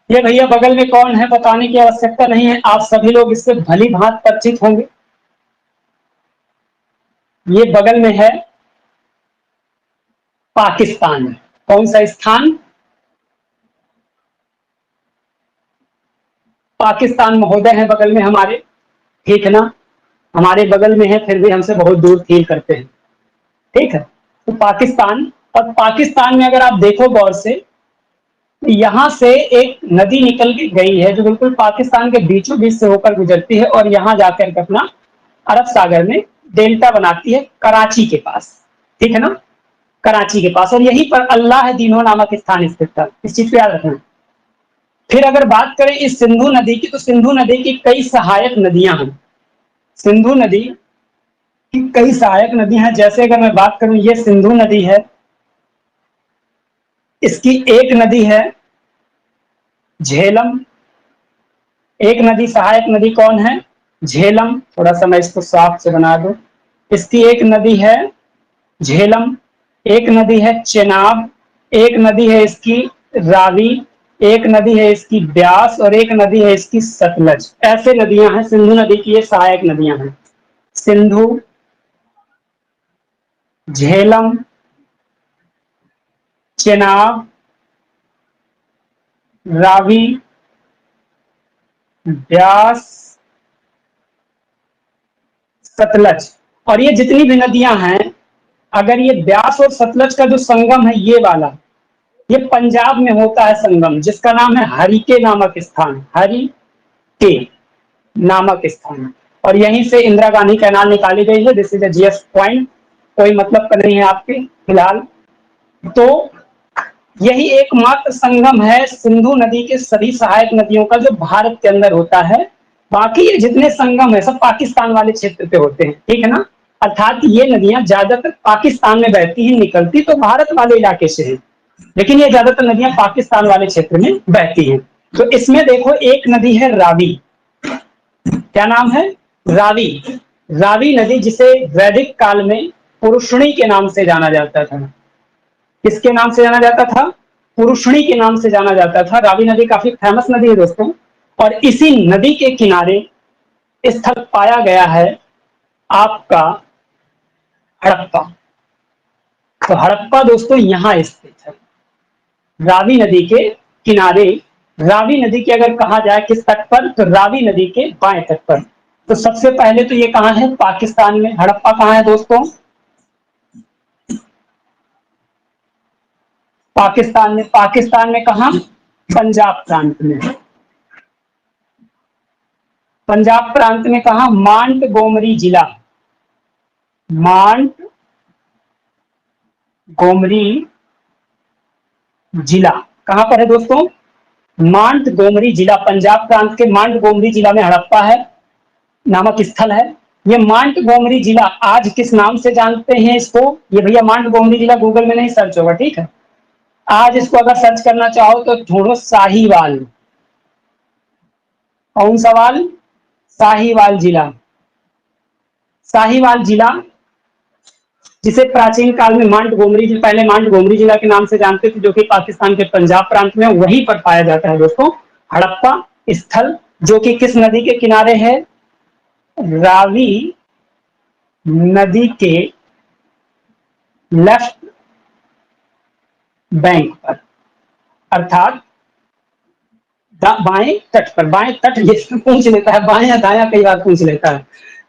A: ये भैया बगल में कौन है बताने की आवश्यकता नहीं है, आप सभी लोग इससे भली भांत परिचित होंगे। ये बगल में है पाकिस्तान। कौन सा स्थान? पाकिस्तान महोदय है बगल में हमारे, ठीक है ना? हमारे बगल में है फिर भी हमसे बहुत दूर फील करते हैं, ठीक है? तो पाकिस्तान, और पाकिस्तान में अगर आप देखो गौर से, तो यहां से एक नदी निकल के गई है जो बिल्कुल पाकिस्तान के बीचों बीच से होकर गुजरती है और यहां जाकर के अपना अरब सागर में डेल्टा बनाती है कराची के पास, ठीक है ना? कराची के पास, और यहीं पर अल्लाह दीनो नामक स्थान स्थित था। इस चीज को याद रखना। फिर अगर बात करें इस सिंधु नदी की, तो सिंधु नदी की कई सहायक नदियां हैं। सिंधु नदी की कई सहायक नदी हैं। जैसे अगर मैं बात करूं, ये सिंधु नदी है, इसकी एक नदी है झेलम। एक नदी सहायक नदी कौन है? झेलम। थोड़ा सा मैं इसको साफ से बना दूं। इसकी एक नदी है झेलम, एक नदी है चेनाब, एक नदी है इसकी रावी, एक नदी है इसकी ब्यास, और एक नदी है इसकी सतलज। ऐसे नदियां हैं सिंधु नदी की, ये सहायक नदियां हैं। सिंधु, झेलम, चेनाब, रावी, ब्यास, सतलज। और ये जितनी भी नदियां हैं, अगर ये ब्यास और सतलज का जो संगम है ये वाला, ये पंजाब में होता है संगम, जिसका नाम है हरिके नामक स्थान, हरिके नामक स्थान। और यहीं से इंदिरा गांधी कैनाल निकाली गई है। This is a GS point, कोई मतलब का नहीं है आपके फिलहाल। तो यही एकमात्र संगम है सिंधु नदी के सभी सहायक नदियों का जो भारत के अंदर होता है। बाकी ये जितने संगम है सब पाकिस्तान वाले क्षेत्र पे होते हैं, ठीक है ना। अर्थात ये नदियां ज्यादातर पाकिस्तान में बहती हैं, निकलती तो भारत वाले इलाके से है, लेकिन ये ज्यादातर नदियां पाकिस्तान वाले क्षेत्र में बहती हैं। तो इसमें देखो एक नदी है रावी। क्या नाम है? रावी। रावी नदी जिसे वैदिक काल में पुरुषणी के नाम से जाना जाता था। किसके नाम से जाना जाता था? पुरुषणी के नाम से जाना जाता था। रावी नदी काफी फेमस नदी है दोस्तों। और इसी नदी के किनारे स्थल पाया गया है आपका हड़प्पा। तो हड़प्पा दोस्तों यहां स्थित है, रावी नदी के किनारे। रावी नदी की अगर कहा जाए किस तट पर, तो रावी नदी के बाएं तट पर। तो सबसे पहले तो ये कहां है? पाकिस्तान में। हड़प्पा कहां है दोस्तों? पाकिस्तान में। पाकिस्तान में कहां? पंजाब प्रांत में। पंजाब प्रांत में कहां? मांट गोमरी जिला। मांट गोमरी जिला कहां पर है दोस्तों? मांट गोमरी जिला, पंजाब प्रांत के मांट गोमरी जिला में हड़प्पा है नामक स्थल है। ये मांट गोमरी जिला आज किस नाम से जानते हैं इसको? ये भैया मांट गोमरी जिला गूगल में नहीं सर्च होगा, ठीक है। आज इसको अगर सर्च करना चाहो तो ढूंढो साहिवाल। कौन सा वाल? साहिवाल जिला। साहिवाल जिला जिसे प्राचीन काल में मांट गोमरी, पहले मांट गोमरी जिला के नाम से जानते थे, जो कि पाकिस्तान के पंजाब प्रांत में, वहीं पर पाया जाता है दोस्तों हड़प्पा स्थल, जो कि किस नदी के किनारे है? रावी नदी के लेफ्ट बैंक पर, अर्थात बाएं तट पर। बाएं तट ये पूछ लेता है, बायां दाया कई बार पूछ लेता है,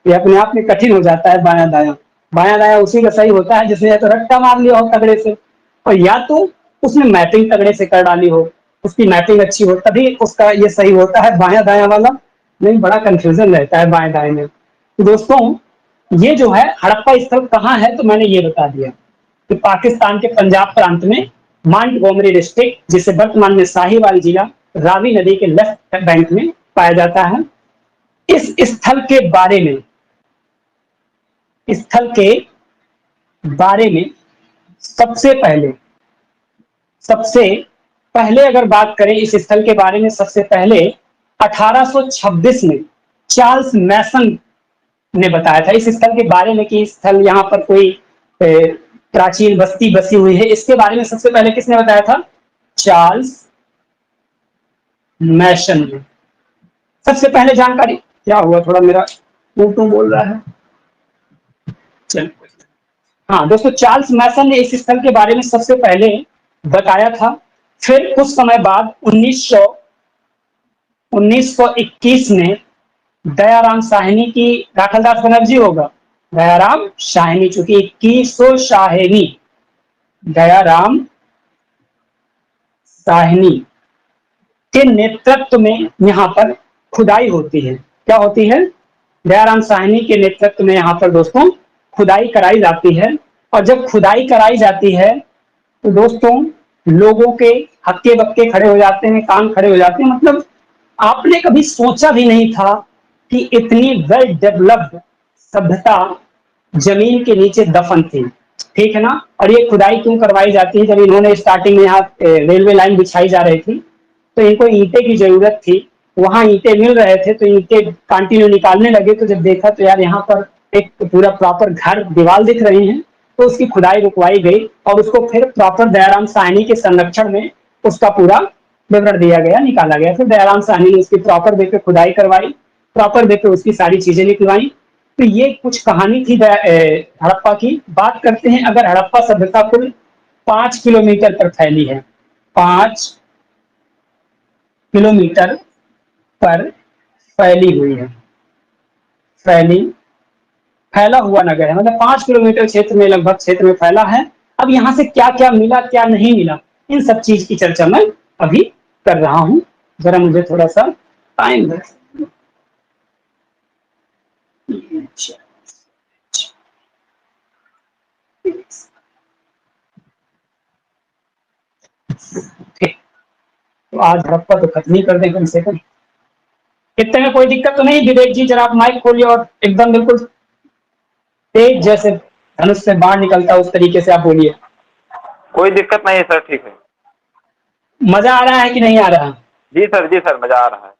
A: ये अपने आप में कठिन हो जाता है। बायां दाया, बायां दाया उसी का सही होता है जिसने या तो रट्टा मार लिया हो तगड़े से, और या तो उसने मैपिंग तगड़े से कर डाली हो, उसकी मैपिंग अच्छी हो, तभी उसका ये सही होता है बायां दाया वाला। नहीं, बड़ा कंफ्यूजन रहता है बाएं दाएं में। तो दोस्तों ये जो है हड़प्पा स्थल कहाँ है, तो मैंने ये बता दिया कि पाकिस्तान के पंजाब प्रांत में मांट गोमरी डिस्ट्रिक्ट, जिसे वर्तमान में साहिवाल जिला, रावी नदी के लेफ्ट बैंक में पाया जाता है। इस स्थल के बारे में सबसे पहले अगर बात करें इस स्थल के बारे में, सबसे पहले 1826 में चार्ल्स मैसन ने बताया था इस स्थल के बारे में कि स्थल यहाँ पर कोई प्राचीन बस्ती बसी हुई है। इसके बारे में सबसे पहले किसने बताया था? चार्ल्स मैसन ने। सबसे पहले जानकारी क्या हुआ, थोड़ा मेरा टू बोल रहा है। चल, हाँ दोस्तों, चार्ल्स मैसन ने इस स्थल के बारे में सबसे पहले बताया था। फिर कुछ समय बाद 1921 में दयाराम साहनी की, राखलदास बनर्जी होगा, दयाराम साहनी, चूंकि 2100 साहनी, दयाराम साहनी के नेतृत्व में यहाँ पर खुदाई होती है। क्या होती है? दयाराम साहनी के नेतृत्व में यहाँ पर दोस्तों खुदाई कराई जाती है। और जब खुदाई कराई जाती है तो दोस्तों लोगों के हक्के बक्के खड़े हो जाते हैं, कान खड़े हो जाते हैं। मतलब आपने कभी सोचा भी नहीं था कि इतनी वेल डेवलप्ड सभ्यता जमीन के नीचे दफन थी, ठीक है ना। और ये खुदाई क्यों करवाई जाती है? जब इन्होंने स्टार्टिंग में यहाँ रेलवे लाइन बिछाई जा रही थी तो इनको ईंटे की जरूरत थी, वहां ईंटे मिल रहे थे तो ईंटे कंटिन्यू निकालने लगे। तो जब देखा तो यार यहाँ पर एक पूरा प्रॉपर घर दीवार दिख रही है, तो उसकी खुदाई रुकवाई गई और उसको फिर प्रॉपर दयाराम साहनी के संरक्षण में उसका पूरा विवरण दिया गया, निकाला गया। फिर दयाराम साहनी ने उसकी प्रॉपर वे पे खुदाई करवाई, प्रॉपर वे पे उसकी सारी चीजें निकलवाई। तो ये कुछ कहानी थी हड़प्पा की। बात करते हैं, अगर हड़प्पा सभ्यता कुल 5 किलोमीटर पर फैली है, 5 किलोमीटर पर फैली हुई है, फैला हुआ नगर है, मतलब 5 किलोमीटर क्षेत्र में, लगभग क्षेत्र में फैला है। अब यहाँ से क्या क्या मिला क्या नहीं मिला, इन सब चीज की चर्चा मैं अभी कर रहा हूं। जरा मुझे थोड़ा सा टाइम है। ठीक, तो आज हड़प्पा तो खत्म ही कर दें कम से कम। इतने में कोई दिक्कत तो नहीं विवेक जी? जरा आप माइक खोलिए और एकदम बिल्कुल तेज जैसे धनुष से बाण निकलता है उस तरीके से आप बोलिए।
D: कोई दिक्कत नहीं है सर, ठीक है।
A: मजा आ रहा है कि नहीं आ रहा?
D: जी सर मजा आ रहा है।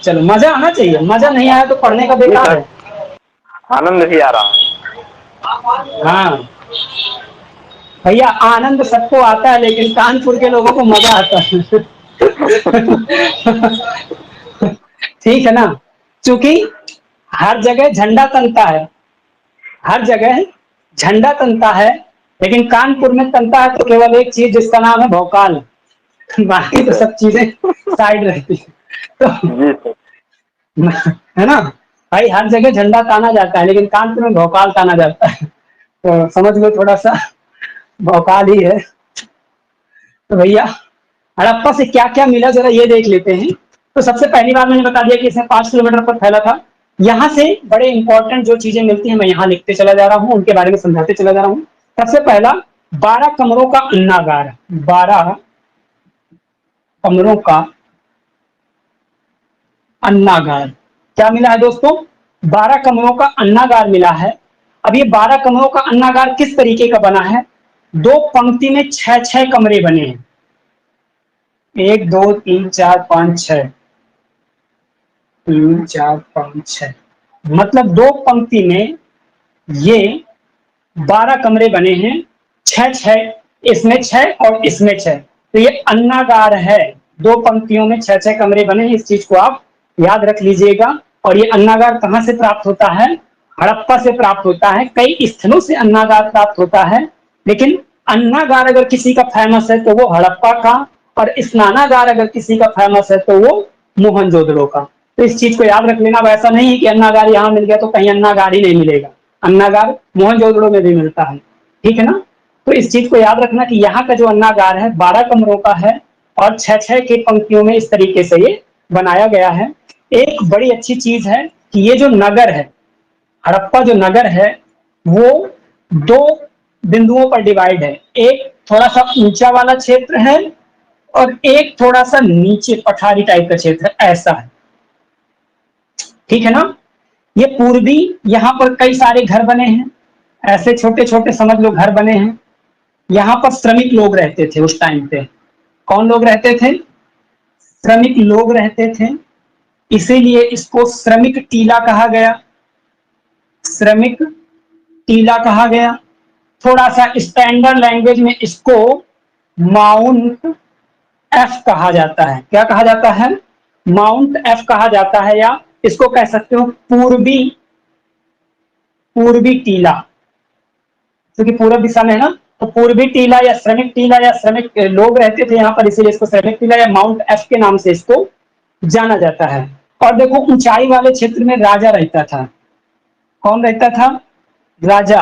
A: चलो, मजा आना चाहिए, मजा नहीं आया तो पढ़ने का
D: जी
A: बेकार
D: सर,
A: है।
D: आनंद भी आ रहा है।
A: हाँ भैया, आनंद सबको आता है लेकिन कानपुर के लोगों को मजा आता है। ठीक है ना? क्योंकि हर जगह झंडा तनता है, हर जगह झंडा तनता है, लेकिन कानपुर में तनता है तो केवल एक चीज जिसका नाम है भौकाल। बाकी तो सब चीजें साइड रहती है। तो
D: जी सर।
A: है ना भाई, हर जगह झंडा ताना जाता है लेकिन कानपुर में भौकाल ताना जाता है। तो समझ लो थोड़ा सा भौकाल ही है। तो भैया, हड़प्पा से क्या क्या मिला जरा ये देख लेते हैं। तो सबसे पहली बार मैंने बता दिया कि इसमें 5 किलोमीटर पर फैला था। यहाँ से बड़े इंपॉर्टेंट जो चीजें मिलती हैं मैं यहाँ लिखते चला जा रहा हूँ, उनके बारे में समझाते चला जा रहा हूँ। सबसे पहला, 12 कमरों का अन्नागार। 12 कमरों का अन्नागार क्या मिला है दोस्तों? 12 कमरों का अन्नागार मिला है। अब ये 12 कमरों का अन्नागार किस तरीके का बना है? 2 पंक्ति में 6-6 कमरे बने हैं। 1 2 3 4 5 6, 3 4 5 6, मतलब 2 पंक्ति में ये 12 कमरे बने हैं। 6-6, इसमें 6 और इसमें 6, तो ये अन्नागार है। 2 पंक्तियों में 6-6 कमरे बने हैं, इस चीज को आप याद रख लीजिएगा। और ये अन्नागार कहाँ से प्राप्त होता है? हड़प्पा से प्राप्त होता है। कई स्थलों से अन्नागार प्राप्त होता है, लेकिन अन्नागार अगर किसी का फेमस है तो वो हड़प्पा का, और स्नानागार अगर किसी का फेमस है तो वो मोहनजोदड़ो का। तो इस चीज को याद रख लेना। वैसा नहीं है कि अन्नागार यहाँ मिल गया तो कहीं अन्नागार ही नहीं मिलेगा, अन्नागार मोहनजोदड़ो में भी मिलता है। ठीक है ना? तो इस चीज को याद रखना कि यहाँ का जो अन्नागार है 12 कमरों का है और 6-6 की पंक्तियों में इस तरीके से ये बनाया गया है। एक बड़ी अच्छी चीज है कि ये जो नगर है, हड़प्पा जो नगर है, वो 2 बिंदुओं पर डिवाइड है। एक थोड़ा सा ऊंचा वाला क्षेत्र है और एक थोड़ा सा नीचे पठारी टाइप का क्षेत्र है, ऐसा है। ठीक है ना? ये पूर्वी, यहाँ पर कई सारे घर बने हैं, ऐसे छोटे छोटे समझ लो घर बने हैं। यहाँ पर श्रमिक लोग रहते थे उस टाइम पे। कौन लोग रहते थे? श्रमिक लोग रहते थे, इसीलिए इसको श्रमिक टीला कहा गया। श्रमिक टीला कहा गया। थोड़ा सा स्टैंडर्ड लैंग्वेज में इसको माउंट एफ कहा जाता है। क्या कहा जाता है? माउंट एफ कहा जाता है, या इसको कह सकते हो पूर्वी पूर्वी टीला, क्योंकि पूर्व दिशा में है ना। तो पूर्वी टीला या श्रमिक लोग रहते थे यहाँ पर, इसीलिए इसको श्रमिक टीला या माउंट एफ के नाम से इसको जाना जाता है। और देखो, ऊंचाई वाले क्षेत्र में राजा रहता था। कौन रहता था? राजा।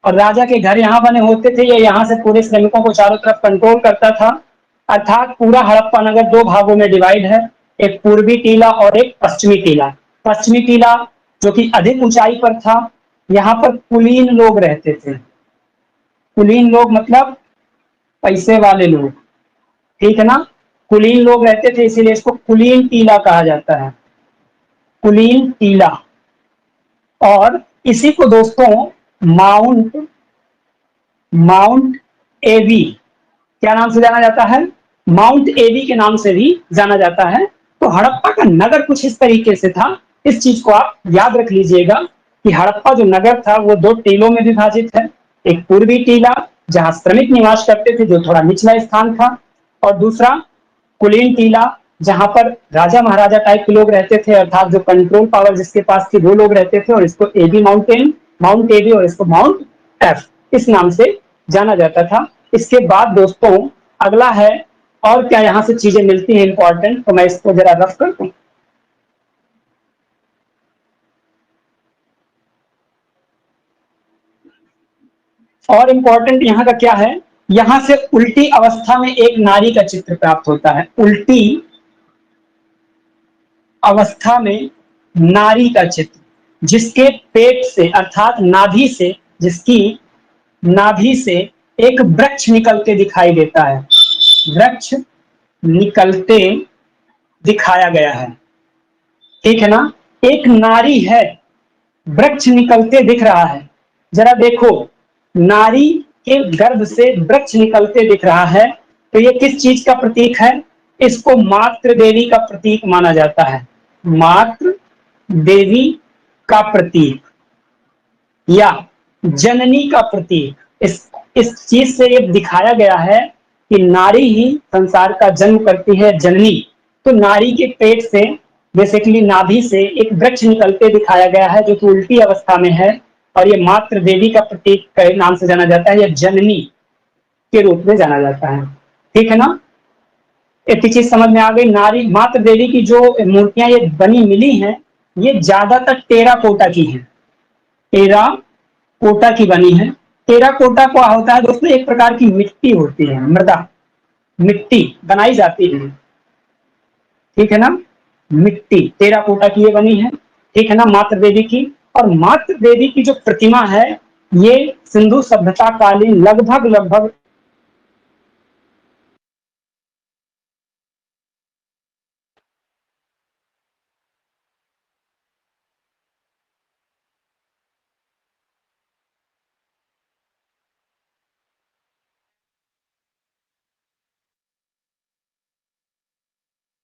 A: और राजा के घर यहाँ बने होते थे, ये यहाँ से पूरे श्रमिकों को चारों तरफ कंट्रोल करता था। अर्थात पूरा हड़प्पा नगर 2 भागों में डिवाइड है, एक पूर्वी टीला और एक पश्चिमी टीला। पश्चिमी टीला जो कि अधिक ऊंचाई पर था, यहाँ पर कुलीन लोग रहते थे। कुलीन लोग मतलब पैसे वाले लोग। ठीक है ना? कुलीन लोग रहते थे, इसीलिए इसको कुलीन टीला कहा जाता है, कुलीन टीला। और इसी को दोस्तों माउंट एबी क्या नाम से जाना जाता है? माउंट एबी के नाम से भी जाना जाता है। तो हड़प्पा का नगर कुछ इस तरीके से था। इस चीज को आप याद रख लीजिएगा कि हड़प्पा जो नगर था वो 2 टीलों में विभाजित है। एक पूर्वी टीला जहां श्रमिक निवास करते थे, जो थोड़ा निचला स्थान था, और दूसरा कुलीन टीला जहां पर राजा महाराजा टाइप के लोग रहते थे, अर्थात जो कंट्रोल पावर जिसके पास थी वो लोग रहते थे। और इसको एबी माउंट एबी और इसको माउंट एफ इस नाम से जाना जाता था। इसके बाद दोस्तों अगला है, और क्या यहाँ से चीजें मिलती हैं इंपॉर्टेंट, तो मैं इसको जरा रफ कर दूं। और इंपॉर्टेंट यहाँ का क्या है? यहां से उल्टी अवस्था में एक नारी का चित्र प्राप्त होता है। उल्टी अवस्था में नारी का चित्र, जिसके पेट से अर्थात नाभि से, जिसकी नाभि से एक वृक्ष निकलते दिखाई देता है, वृक्ष निकलते दिखाया गया है, ठीक है ना। एक नारी है, वृक्ष निकलते दिख रहा है। जरा देखो, नारी के गर्भ से वृक्ष निकलते दिख रहा है, तो ये किस चीज का प्रतीक है? इसको मातृ देवी का प्रतीक माना जाता है, मातृ देवी का प्रतीक या जननी का प्रतीक। इस चीज से ये दिखाया गया है कि नारी ही संसार का जन्म करती है, जननी। तो नारी के पेट से, बेसिकली नाभि से एक वृक्ष निकलते दिखाया गया है जो कि उल्टी अवस्था में है, और ये मातृ देवी का प्रतीक के नाम से जाना जाता है, या जननी के रूप में जाना जाता है, ठीक है ना। एक चीज समझ में आ गई। नारी मातृ देवी की जो मूर्तियां ये बनी मिली हैं, ये ज्यादातर टेराकोटा की हैं, टेराकोटा की बनी है। टेराकोटा क्या होता है दोस्तों? एक प्रकार की मिट्टी होती है, मृदा मिट्टी बनाई जाती है, ठीक है ना। मिट्टी टेराकोटा की ये बनी है, ठीक है ना, मातृ देवी की। और मातृ देवी की जो प्रतिमा है, ये सिंधु सभ्यता कालीन लगभग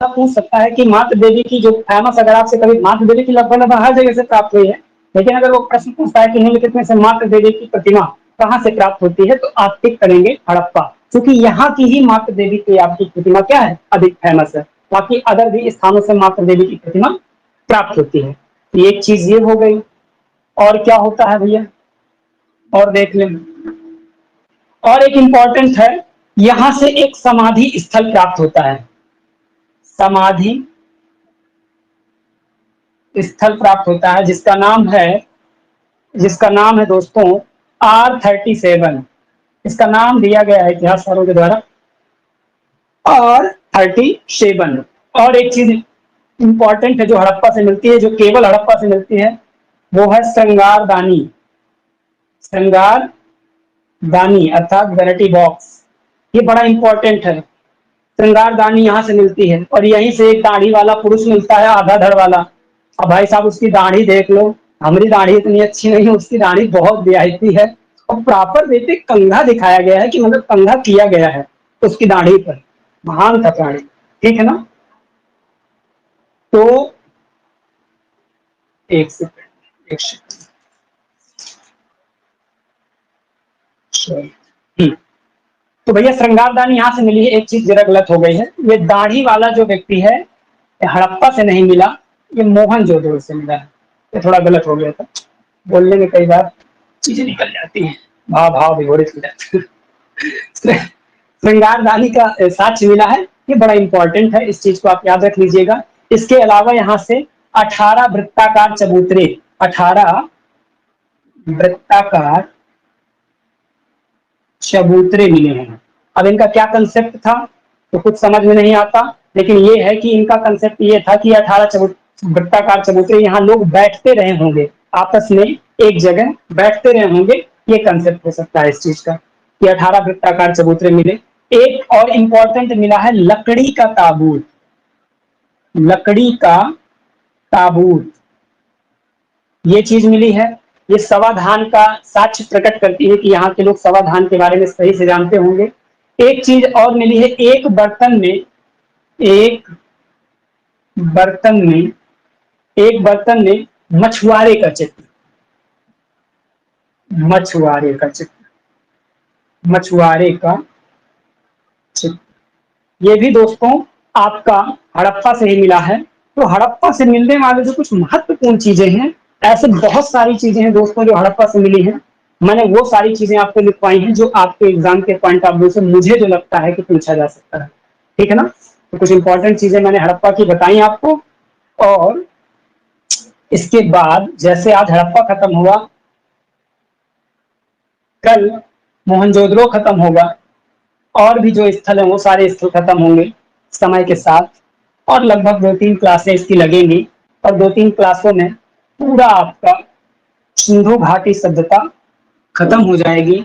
A: पूछ सकता है कि मातृ देवी की जो फेमस, अगर आपसे कभी मातृ देवी की लगभग हर जगह से प्राप्त हुई है, लेकिन अगर वो प्रश्न पूछता है कि निम्नलिखित में से मातृ देवी की प्रतिमा कहाँ से प्राप्त होती है, तो आप टिक करेंगे हड़प्पा, क्योंकि यहाँ की ही मातृ देवी की आपकी प्रतिमा क्या है? अधिक फेमस है। बाकी अदर भी स्थानों से मातृ देवी की प्रतिमा प्राप्त होती है। तो एक चीज ये हो गई। और क्या होता है भैया? और देख लें, और एक इंपॉर्टेंट है, यहां से एक समाधि स्थल प्राप्त होता है, समाधि स्थल प्राप्त होता है, जिसका नाम है दोस्तों R37। इसका नाम दिया गया है इतिहासकारों के द्वारा R37। और एक चीज इंपॉर्टेंट है जो हड़प्पा से मिलती है, जो केवल हड़प्पा से मिलती है, वो है श्रृंगारदानी। श्रृंगारदानी अर्थात वैनिटी बॉक्स, ये बड़ा इंपॉर्टेंट है। श्रृंगारदानी यहाँ से मिलती है, और यहीं से एक दाढ़ी वाला पुरुष मिलता है, आधा धड़ वाला। अब भाई साहब उसकी दाढ़ी देख लो, हमारी दाढ़ी इतनी अच्छी नहीं है, उसकी दाढ़ी बहुत वीआईपी है, और प्रॉपर वे पे कंघा दिखाया गया है कि मतलब कंघा किया गया है उसकी दाढ़ी पर। महान था प्राणी, ठीक है ना। तो एक सेकंड तो भैया श्रृंगारदानी यहाँ से मिली है। एक चीज जरा गलत हो गई है, ये दाढ़ी वाला जो व्यक्ति है हड़प्पा से नहीं मिला, ये मोहनजोदड़ो से मिला है। ये थोड़ा गलत हो गया था, बोलने में कई बार चीजें निकल जाती हैं, भाव विघोरित हो जाती है। श्रृंगारदानी का साक्ष्य मिला है, ये बड़ा इंपॉर्टेंट है, इस चीज को आप याद रख लीजिएगा। इसके अलावा यहाँ से 18 वृत्ताकार चबूतरे, 18 वृत्ताकार चबूतरे मिले हैं। अब इनका क्या कंसेप्ट था तो कुछ समझ में नहीं आता, लेकिन ये है कि इनका कंसेप्ट ये था कि 18 वृत्ताकार चबूतरे, यहाँ लोग बैठते रहे होंगे, आपस में एक जगह बैठते रहे होंगे, ये कंसेप्ट हो सकता है इस चीज का, कि 18 वृत्ताकार चबूतरे मिले। एक और इंपॉर्टेंट मिला है लकड़ी का ताबूत, लकड़ी का ताबूत, ये चीज मिली है। ये सवाधान का साक्ष्य प्रकट करती है कि यहाँ के लोग सवाधान के बारे में सही से जानते होंगे। एक चीज और मिली है, एक बर्तन में मछुआरे का चित्र, मछुआरे का चित्र, ये भी दोस्तों आपका हड़प्पा से ही मिला है। तो हड़प्पा से मिलने वाले जो कुछ महत्वपूर्ण चीजें हैं, ऐसे बहुत सारी चीजें हैं दोस्तों जो हड़प्पा से मिली हैं, मैंने वो सारी चीजें आपको लिखवाई हैं जो आपके एग्जाम के पॉइंट ऑफ व्यू से मुझे जो लगता है कि पूछा जा सकता है, ठीक है ना। तो कुछ इंपॉर्टेंट चीजें मैंने हड़प्पा की बताई आपको। और इसके बाद जैसे आज हड़प्पा खत्म हुआ, कल मोहनजोदड़ो खत्म होगा, और भी जो स्थल है वो सारे स्थल खत्म होंगे समय के साथ, और लगभग 2-3 क्लासें इसकी लगेंगी, और 2-3 क्लासों में पूरा आपका सिंधु घाटी सभ्यता खत्म हो जाएगी।